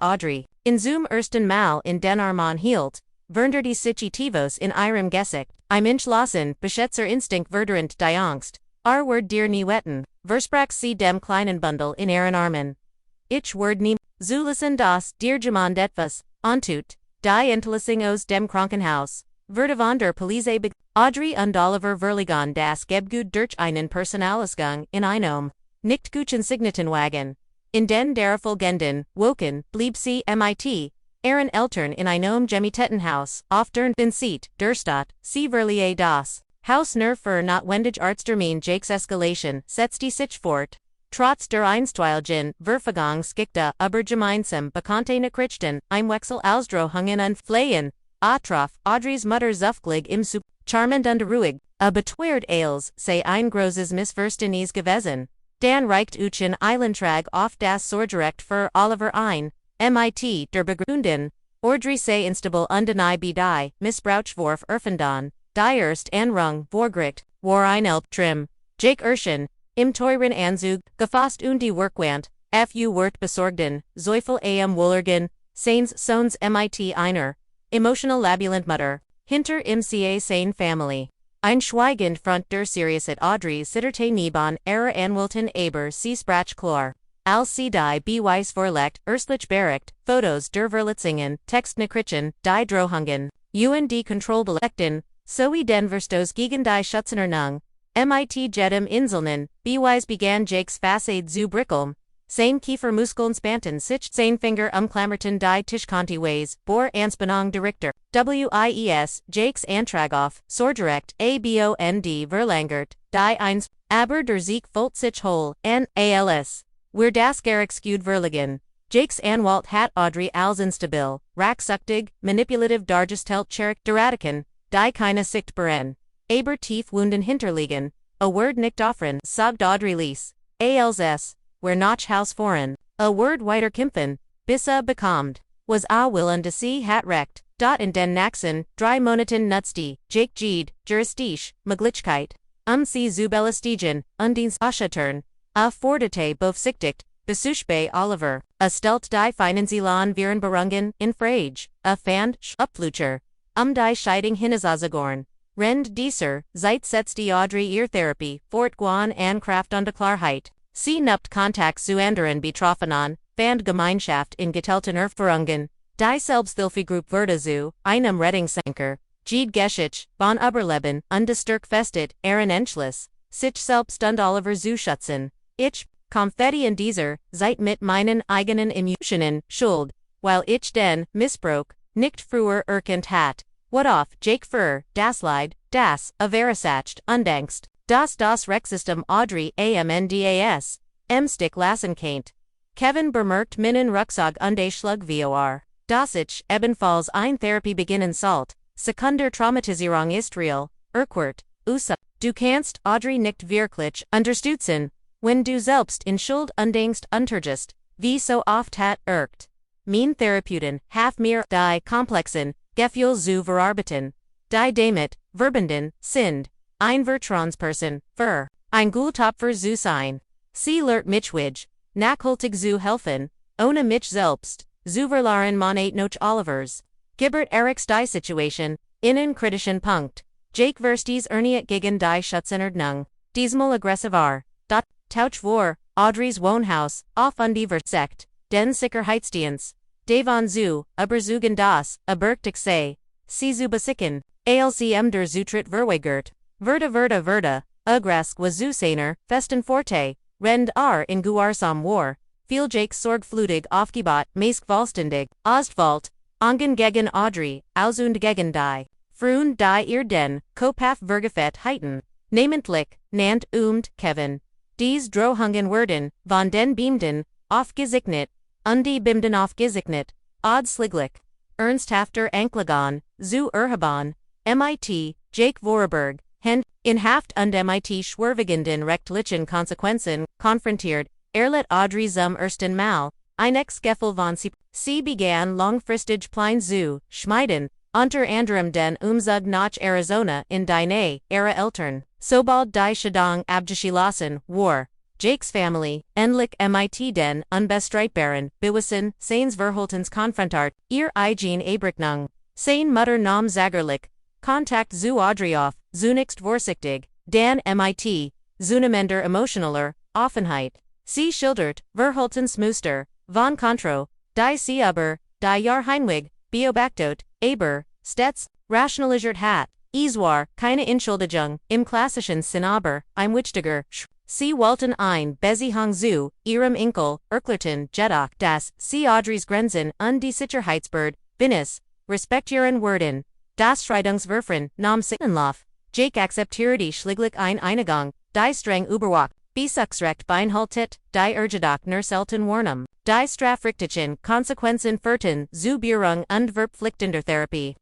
Audrey, in zum ersten Mal in den Armen hielt, vernder die Situativos in ihrem Gesicht, im entschlossen, beschätzer Instinkt verderend die Angst, word dir nie wetten, versprach sie dem kleinen Bundel in ihren Armen. Ich word nie, zulisen das, dir jemand etwas, antut, die Entlassung aus dem Krankenhaus. Werde von der Polizei Audrey und Oliver verlegen das Gebgut durch einen Personalausgang in einem nicht guten Signatenwagen. In den darauffolgenden Wochen blieb sie mit ihren Eltern in einem Gemietettenhaus auf der Seat der Stadt. Sie verlieh das Haus nur für notwendig Arzttermin. Jakes Eskalation setzte sich fort. Trotz der einstweiligen Verfügungsgeschichte über gemeinsam bekannte Nachrichten, im Wechsel ausdrohungen und Flehen. Atrof, Audrey's Mutter zufglig im Sup, charmant und ruhig, beteuert als, sei ein großes Missverständnis gewesen. Dan reicht Uchen Eilentrag auf das Sorgerecht für Oliver ein, mit der Begründung, Audrey sei instabil undeniable die, Missbrauchsvorf erfunden, die erst Anrung, Vorgericht, war ein Trim, Jake Urschen, im teuren Anzug, gefasst und die Workwand, fu wird besorgten, Zeufel am Wohlergen, seines Sohns mit einer, emotional labilant Mutter, hinter im ca seine Familie. Ein schweigend Front der Sirius at Audrey sitterte neben ihrer Anwältin aber sie sprach klar. Als sie die Beweis vorlegt, erstlich bericht, Fotos der Verletzungen, Textnachrichten, die Drohungen, und Kontrollbelechten, sowie den Verstos gegen die Schutzordnung, mit jedem Inselnen, Beweis begann Jakes Fassade zu brickeln, seine Kiefermuskeln spannten sich, seine Finger umklammerten die Tischkante Ways, Bohr Anspannung der Richter, WIES, Jakes Antrag auf, Sorgerecht, ABOND verlangert, die eins, aber der Sieg folgt sich hol, NALS, wir das Gerexcute verlegen. Jakes Anwalt hat Audrey als instabil, rachsüchtig, manipulativ dargestellt Charakteriken, die keine sichtbaren, aber tief Wunden hinterliegen, a word nicht offren, sagt Audrey Lees, als where noch Haus voran, a word weiter kämpfen, bis bekommt, was willen de sie hat recht, dot in den Naxen, 3 Monaten nutzte, Jake Gede, Juristisch, Möglichkeit, sie zu belästigen, Undins Aschaturn, a fordete bofsichtigt, Besuch Oliver, a stelt die Finanzielan viren Berungen, in Frage, a fand, Upflucher, die Scheidung hinazazagorn, Rend dieser, Zeit setzt die Audrey ihr Therapie, fort Guan an Kraft und Klarheit. Sie nupt Kontakt zu anderen Betroffenen, fand Gemeinschaft in geteilten Erfahrungen, die Selbsthilfegruppe wurde zu einem Rettungsanker, Jede Geschichte, von Überleben, undestärkt festet, ihren Entschluss, sich selbst und Oliver zu schützen. Ich, Konfetti in dieser, Zeit mit meinen eigenen Emotionen, Schuld, weil ich den Missbrauch nicht früher erkannt hat. Worauf Jake für das Leid, das, verursacht, undenkst, das Rexsystem Audrey amndas, Stick lassen kennt. Kevin bemerkt Minnen Rucksack und Schlug vor. Das ich, ebenfalls ein Therapie beginnen sollt, Sekunder Traumatisierung ist real, Urquhart, du kannst Audrey nicht wirklich unterstützen, wenn du selbst in Schuld undenkst untergehst, wie so oft hat Mein Therapeuten, half mir die komplexen, Gefühl zu verarbeiten, die damit, verbenden, sind, ein Vertrauensperson, für, ein Gutopfer zu sein. Sie lehrt mich nachhaltig zu helfen, ohne mich selbst, zu verlieren noch Olivers. Gibbert Eriks die Situation, einen kritischen Punkt. Jake verstes erniet gegen die Schutzordnung, diesmal aggressiver, Tauch vor, Audrey's Wohnhaus, auf und die Versekt, den Sicherheitsdienst. Devon zu, überzeugen das, bergtig sei, sie zu besicken, alcm der Zutritt verweigert, Verda, Ugrask was zu seiner, festen Forte, Rend in Guarsam war, Vieljake sorgflutig aufgebaut, Mesk Volstendig, Ostwald, Ongen gegen Audrey, Ausund gegen die, Frun die ihr den, Kopaf vergefet heiten, Namentlich, Nant Kevin, Dies Drohungen werden, von den Beamden, aufgezeichnet, die Bimden aufgezeichnet, Sliglich, Ernsthafter Anklagon, zu Erhaban, MIT, Jake Vorarlberg, in Haft und MIT schwerwiegenden rechtlichen Konsequenzen, konfrontiert, Erlet Audrey zum ersten Mal, Einex Geffel von sie begann langfristig Plein zu schmieden, unter anderem den Umzug nach Arizona in die ihre Eltern, sobald die Scheidung abgeschlossen war, Jakes Familie, endlich MIT den unbestreitbaren, bewiesen, seines Verhaltens konfrontiert, ihr eigen Abrechnung, sein Mutter nahm Zagerlich, Kontakt zu Audrey auf, zunächst vorsichtig, dann MIT, zunehmender emotionaler, Offenheit. Sie schildert, Verhaltens Muster, von Contro, die sie aber, die Jahr Heinwig, beobachtet, aber, stets, rationalisiert hat, es war, keine Entschuldigung, im klassischen Sinn aber, ein wichtiger, sie wollten ein Beziehung zu, ihrem Enkel, erklärten, jedoch, dass, sie Audreys Grenzen und die Sicherheitsbird, Binnis, respektieren werden. Das Scheidungsverfahren nahm sich Lauf, Jake akzeptierte schlichtlich Einigung, die streng überwacht, Besuchsrecht beinhaltet, die Ergedoch nur selten Warnung, die strafrechtlichen Konsequenzen führten zu Berung und verpflichtender Therapie.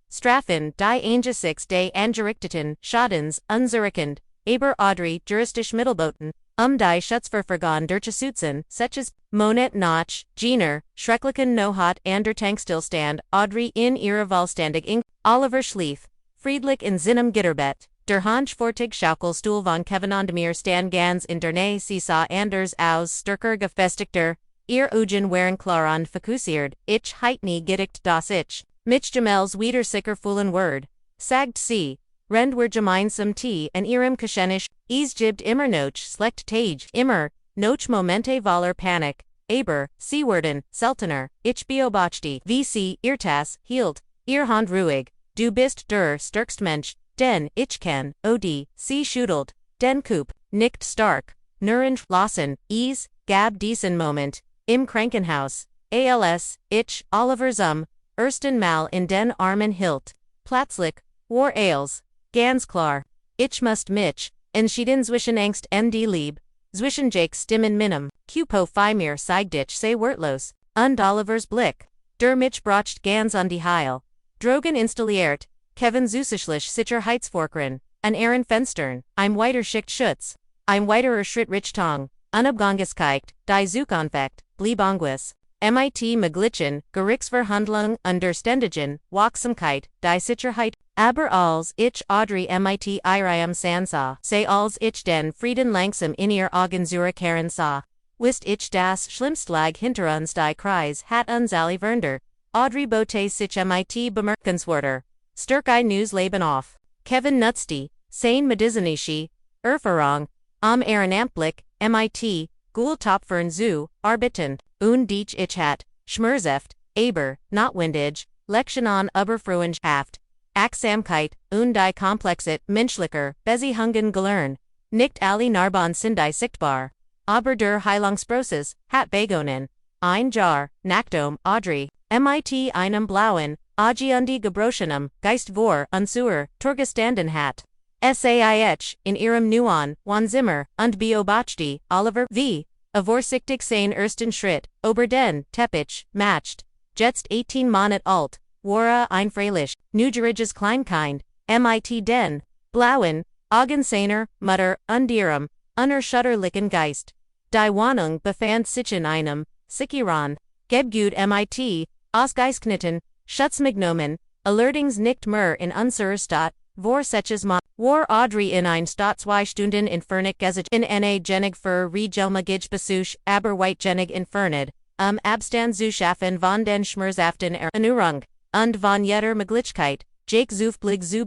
Strafen, die angesichts des angerichteten Schadens unzureichend, aber Audrey juristisch Mittelboten, die Schutzverfahren durchzusetzen, solches Monet nach, Jener, schrecklichen Nohat und der Tankstillstand, Audrey in ihrer Vollständig Oliver schlief, friedlich in seinem Gitterbett, der Hanschfortig Schaukelstuhl von Kevin und mir stand ganz in der Nähe, sie sah anders aus stärker gefestigter, ihr Augen waren klar und fokussiert, ich heitnie gedicht das ich, mich Jamels wieder sicher fühlen word, sagt sie, rend wir gemeinsam Tee en ihrem Kuschenisch, es gibt immer noch schlecht Tage, immer, noch Momente voller Panik, aber, sie werden, seltener, ich beobachte, wie sie, ihr Tas, hielt, ihr Hand ruhig, du bist der stärkste Mensch, den ich kenn, sie schüttelt, den Coop, nickt stark, nur lassen, es, gab diesen Moment, im Krankenhaus, als, ich, Oliver zum, ersten Mal in den Armen hielt, plötzlich, war als, ganz klar, ich muss mich, entschieden zwischen Angst und die Liebe, zwischen Jakes Stimmen minim, Cupo mir zeigt ich sei wortlos, und Olivers Blick, der mich bracht ganz an die Heil, Drogen installiert, Kevin zusätzlich Sicherheitsvorkehren, an ihren Fenstern, ein weiter Schicht Schutz, ein weiterer Schritt Richtung, Unabhängigkeit, die Zukunft, blieb Anguis, MIT Maglichen, Gerichtsverhandlung under ständigen, Wachsamkeit, die Sicherheit, aber als ich Audrey MIT Iriam Sansa, sei als ich den Frieden langsam in ihr Augen zurückkehren sah, wisst ich das schlimmst lag hinter uns die Kreis hat uns alle Wernder, Audrey bote sich MIT bemerkenswerter, stärk I News Leben auf, Kevin nutzte, sein Medizinische, Erfahrung, Ehrenamptlich, MIT, Gultopfern zu, arbeiten, und dich ich hat, schmerzeft, aber, notwendig, Lektionen Überfruenschaft, Achtsamkeit, und die komplexet, menschlicher, Beziehungen gelernt, nicht alle Narben sind die sichtbar, aber der Heilungsprozess, hat begonnen, ein Jahr, nachdem Audrey, MIT einem blauen, Agiundi gebrochenem, Geist vor, unsuer, Turgestanden hat. SAIH, in ihrem neuen, Wohnzimmer, und beobachte, Oliver, wie, vorsichtig sein ersten Schritt, ober den, Teppich, macht, jetzt 18 Monat alt, war ein freilich, neugeriges Kleinkind, MIT den, blauen, Augen seiner, Mutter, und ihrem, unerschütterlichen Geist. Die Wohnung befand sich in einem, sicheren, Gebgut MIT, ausgeisknitten, Schutzmignomen, allerdings nicht mehr in unserer Stadt, vor solches war Audrey in ein Stadt 2 Stunden entfernt gesetzt in eine Genig für regelmäßig Besuch, aber weitgenig entfernt, Abstand zu schaffen von den schmerzhaften Erinnerung, und von jeder Möglichkeit, Jake Zufblick zu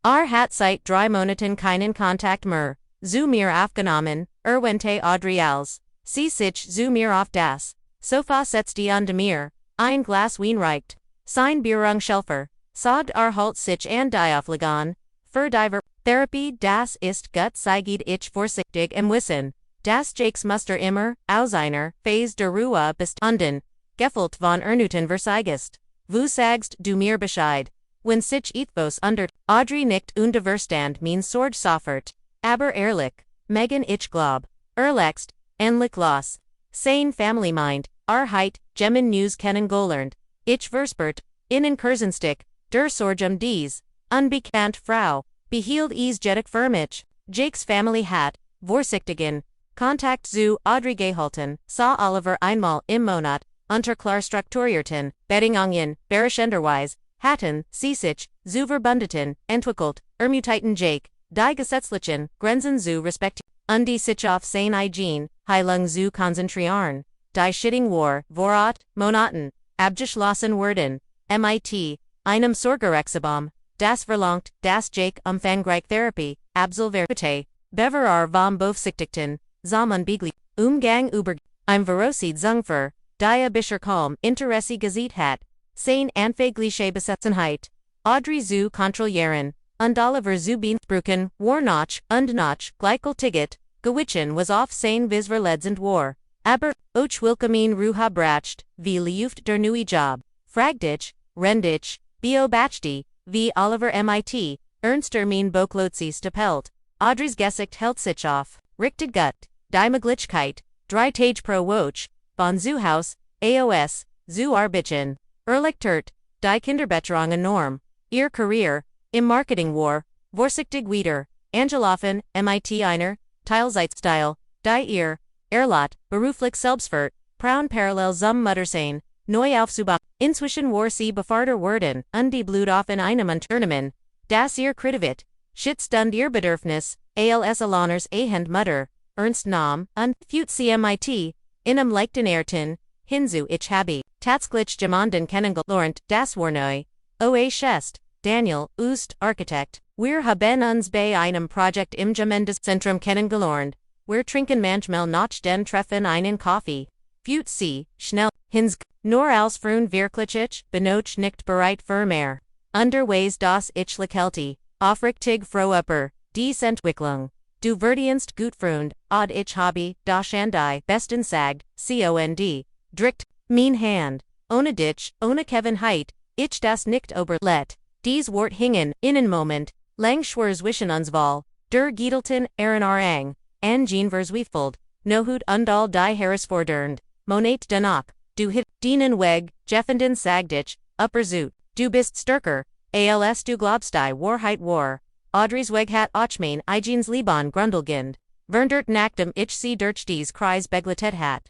hat seit 3 Monaten keinen Kontakt mehr, zu mir aufgenommen, wente Audrey als, sie sich zu mir auf das Sofa setzte und mir, ein Glas Wein reicht, sein Bierungsschelfer, Sagd halt sich an Diaphlegon, Verdiver, Therapie das ist gut Seigid ich vorsichtig im Wissen, das Jakes Muster immer, aus einer Phase der Ruhe bestanden, Gefällt von Ernuten Verzeigest. Wo sagst du mir Bescheid? Wenn sich ethos undert, Audrey nickt und Verstand means Sorge soffert, aber ehrlich, Megan ich glaub, erlext, endlich los. Sein Family Mind, Wahrheit, Gemmen News kennen gelernt, ich verspert, in Kursenstick, der Sorgem dies, unbekannt Frau, behielt is jetig firmich, Jakes Family hat, vorsichtigen, Kontakt zu Audrey gehalten, saw Oliver einmal im Monat, unter Clare strukturierten, Bedingungen, bereichenderweise, hatten, sich, zu verbündeten, entwickelt, ermutiten Jake, die gesetzlichen, Grenzen zu respekt, die sich auf sein Hygiene, Heilung zu konzentrieren, die Schitting war, vorat, Monaten, abgeschlossen werden, mit, einem Sorgerechtsabom, das verlangt, dass Jake umfangreich Therapie, absolvierte, beverar vom Beaufsichtigten, Zaman Beagley, Umgang über, im Verocid Zungfer, die Bischer Kalm, Interesse gesät hat, sein anfängliche Besetzenheit, Audrey zu kontrollieren, und Oliver zu beanspruchen, war noch, und noch, gleichgültiget, gewitchen was auf sein Visverledzend war, aber, och willkommen Ruha bracht, wie lieft der neue Job, fragdich, rendich, beobachti, wie Oliver mit, ernster mein Boklotzi stapelt, Audrey's Gesicht hält sich auf, richtet gut, die Möglichkeit, drei Tage pro Woche, von zu Haus, AOS, zu Arbeiten, erleichtert, die Kinderbetreuung enorm, ihr Karriere, im Marketing war, vorsichtig wieder, Angeloffen, mit einer, Teilzeitstyle, die ihr, Erlot, beruflich selbstwert, Praun parallel zum Muttersein, neu aufzubauen, inzwischen war sie befarter worden, die Blut auf in einem Unternehmen, das ihr kritivit, Schittstund ihr Bedürfnis, als Aloners ahend Mutter, ernst Nam, und, fut cmit,inem leichten Erten, hinzu ich habe, tatsächlich jemanden kennengelernt, das war neu, oa Schest, Daniel, Ust, Architekt, wir haben uns bei einem Projekt im Gemeindezentrum kennengelernt, wir trinken manchmal noch den Treffen einen Kaffee, fut sie, schnell, hinsk, nur als Freund wirklich, benoch nicht bereit für mehr, underways das ich lächelte, aufrichtig froher, die Entwicklung. Du verdienst gut Freund, od ich habe, das an die besten sagd, cond, drikt, mein Hand, ohne dich, ohne Kevinheit, ich das nicht oberlet, dies Wort hingen, einen Moment, lang schwer zwischen uns Wahl, der Giedelten, Arang, an Jean verzweifelt, nohut und all die Herausfordernd, Monat danach, du hit, dienen weg, Jeffenden sagdich, upperzut, du bist stärker, als du glaubst die Wahrheit war. Audrey's weg hat ochmain Igeens Liban Grundelgind, verndert nachdem ich sie durch dies Kreis begleitet hat.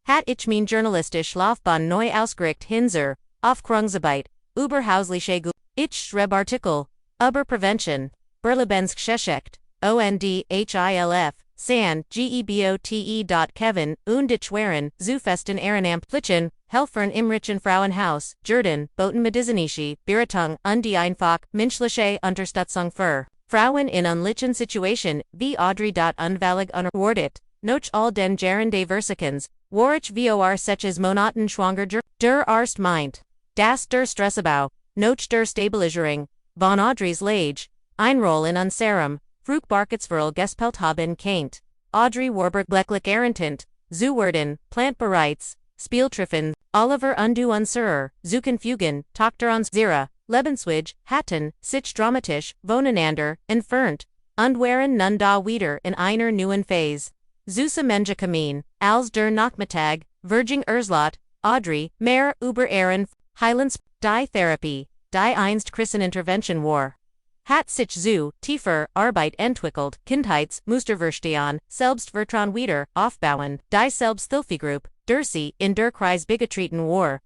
Hat ich mein journalistisch Laufbahn neu ausgerichtet hinser, Aufklärungsarbeit, über hausliche ich schreibe Artikel, über Prevention, Berlebensk Geschichte, ONDHILF, San, Gebote. Und ich waren, zu festen Ehrenamt Plichen, Helfern im Richen Frauenhaus, Jordan, Boten Medizinische, Beratung, und die einfach, menschliche Unterstützung für Frauen in unlichen Situation, wie Audrey. Unvallig unerwartet, noch all den Jaren de Versikens, war ich vor seches Monaten schwanger der Arst meint, das der Stressabbau, noch der Stabilisierung, von Audrey's Lage, Einroll in unserem, Fruchtbarkeitsverl gespelt haben kennt, Audrey Warburg Blecklich Ehrentant, zu werden, Plant bereits, Spieltriffen, Oliver undu unserer, Zukenfugen, Tochter uns Zera, Lebensweg, Hatten, sich dramatisch, voneinander, entfernt, und waren nun da wieder in einer neuen Phase. Zusa Menja Kamin, als der Nachmittag, Verging Erzlot, Audrey, mehr über Ehren, Highlands, die Therapie, die einst Christenintervention war. Hat sich zu, tiefer, Arbeit entwickelt, Kindheits, Musterverstehen, Selbstvertrauen wieder, aufbauen, die Selbsthilfegruppe, der sie, in der Kreis begetreten war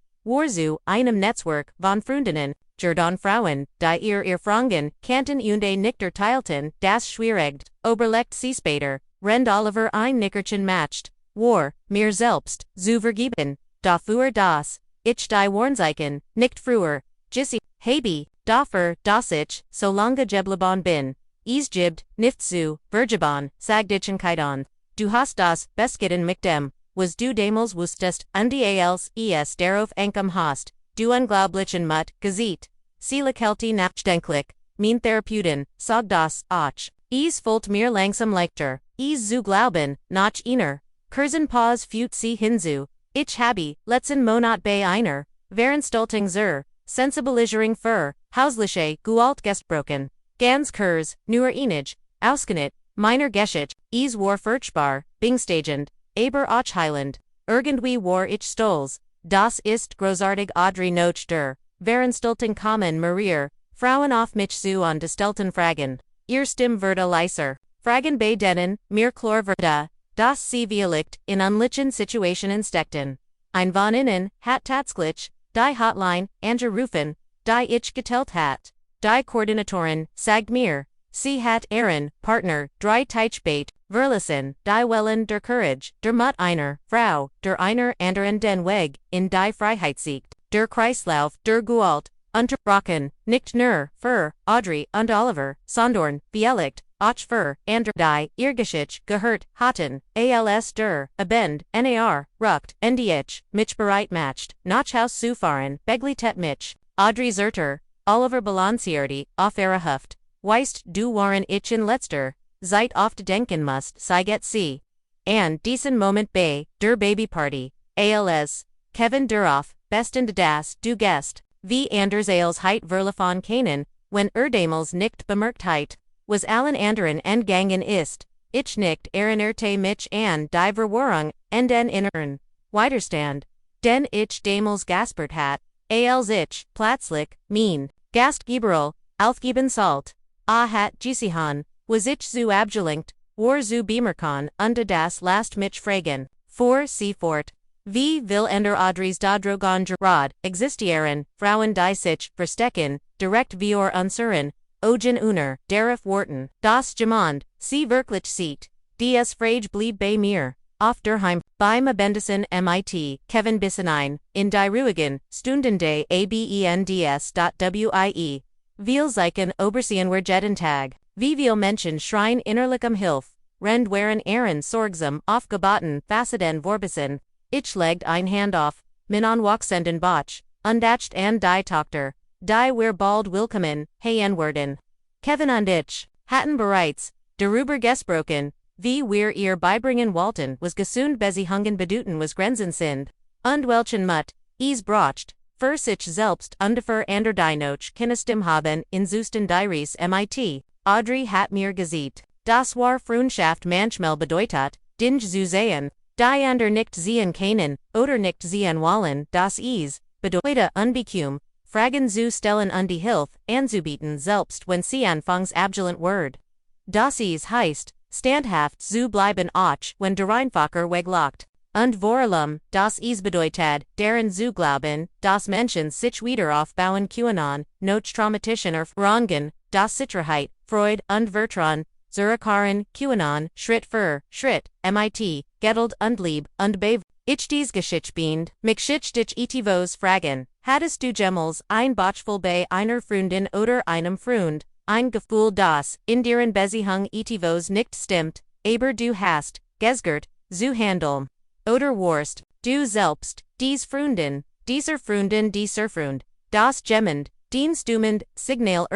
zu, einem Netzwerk, von Freundinnen, Jordan Frauen, die ihr Frangen, kannten und Nichter teilten, das schwierigt, oberlegt sie später, rend Oliver ein Nickerchen macht, war, mir selbst, zu vergeben, dafür das, ich die Warnzeichen, nicht früher, Jissi, Habi, dafür, dass ich, solange geblieben bin, isgibt, nicht zu, vergeben, sagdichen kaidan, du hast das, beskitten mit dem, was du damals wusstest, und als es darauf ankam hast, du unglaublichen Mut, gesät, Sielkelti Nachdenklich, mein Therapeuten, sag das, auch. Es folgt mir langsam leichter, es zu glauben, nach einer kurzen Pause fühlt sie hinzu, ich habe, letzten Monat bei einer Veranstaltung zur Sensibilisierung für hausliche Gewalt gesprochen. Ganz kurz, nur einige Ausschnitt meiner Geschichte, es war furchtbar, beängstigend, aber auch heilend. Irgendwie war ich stolz. Das ist großartig Audrey noch der Veranstaltung kommen mehrere Frauen auf mich zu und stellten Fragen. Ihr Stimme wurde leiser. Fragen bei denen mir klar wurde, dass sie vielleicht in unlichen Situationen steckten. Ein von ihnen hat tatsächlich die Hotline angerufen, die ich geteilt hat. Die Koordinatorin sagt mir, sie hat ihren Partner drei Teichbeit verlassen, die Wellen der Courage, der Mut einer Frau, der einer anderen den Weg in die Freiheit siegt, der Kreislauf der Gewalt, unterbrochen, nicht nur für Audrey und Oliver, sondern vielleicht auch für andere die ihr Geschichte gehört hatten, als der Abend, nar, ruckt, ich mich bereit macht, nach Haus zu fahren, begleitet mich, Audrey zerter, Oliver balancierte, auf ihre Hüft, weißt du waren ich in letzter Zeit oft denken musst, sei get sie. And diesen Moment bei der Babyparty, als Kevin darauf, besten das du Gest, wie anders als heit verlaufen können, wenn damals nicht bemerkt heit, was allen anderen entgangen ist, ich nicht erinnerte mich an die Verwirrung en den inneren Widerstand, den ich damals gaspert hat, als ich plötzlich mein Gastgeberl aufgeben sollt. Hat gesehen, was ich zu abgelenkt, war zu bemerken, und das last mich fragen, for sie fort. Wie will ender Audreys da Drogon Gerard existieren, Frauen die sich verstecken, direkt wir unsuren, Ogen uner, darauf warten, das jemand, sie wirklich sieht, die es frage blieb bei mir, auf der Heim, beim Abendessen mit, Kevin Bissenein, in die ruhigen Stunden des Abends.wie. Viel Zeichen Obersehen wir jeden Tag, wie viel Menschen schreien innerlichem Hilf, rend waren Ehren sorgsam aufgeboten Faceten Vorbissen, ich legt ein Hand auf, min on Wachsenden Botch, undacht an die Tochter, die wir bald willkommen, heyen werden. Kevin und ich hatten bereits darüber gesprochen, wie wir ihr beibringen wollten, was gesund Beziehungen bedeuten was Grenzen sind, und welchen Mut es braucht, für sich selbst und für andere die noch keine Stimme haben in Zusten Diaries mit. Audrey hat mir gesagt, das war Freundschaft manchmal bedeutet, Dinge zu sehen, die andere nicht sehen können, oder nicht sehen wollen, das is, bedeutet unbequem, Fragen zu stellen und die Hilfe anzubieten selbst wenn sie anfangs abgelehnt wird. Das is heißt, standhaft zu bleiben auch wenn der Einfacher weglacht. Und vor allem, das is bedeutet, daran zu glauben, dass Menschen sich wieder aufbauen können, noch traumatischen Erfahrungen, das Sicherheit, Freude und Vertrauen, zurückkehren können, Schritt für Schritt, mit, Geduld und Liebe, und bei ich dies Geschichte bind, mich dich etivos fragen, hattest du jemals ein Botchful bei einer Freundin oder einem Freund, ein Gefühl das, in deren Beziehung etivos nicht stimmt, aber du hast, gesgert, zu handeln. Oder warst, du selbst, dies Freundin, dieser Freund, das jemand, dienstümend, signal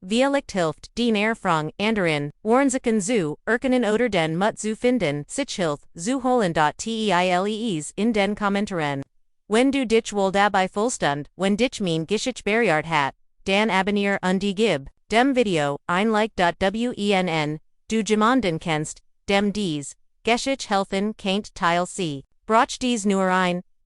vielleicht hilft, den Erfrang anderen, warnsiken zu, oder den Mut zu finden, sich hilf, zu holen. Teiles in den Kommentaren. Wenn du dich wohl dabei fühlst wenn dich mein Geschichte berührt hat, dann abonnier und gib dem Video ein Like. Wenn du jemanden kennst, dem dies Geschichte helfen kennt Teil C. Braucht dies nur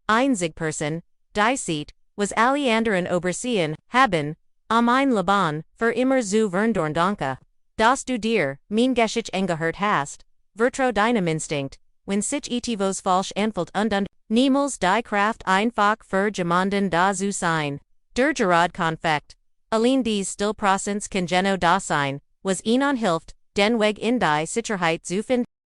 einzig Person, die sieht, was alle anderen übersehen haben, ein Leben, für immer zu verndorn danke. Dass du dir, mein Geschichte angehört hast, vertrau deinem Instinkt, wenn sich etivos falsch anfühlt und niemals die Kraft einfach für jemanden da zu sein. Der Gerard Konfekt. Allein dies Stillprozents kann Geno da sein, was ihnen hilft, den Weg in die Sicherheit zu finden.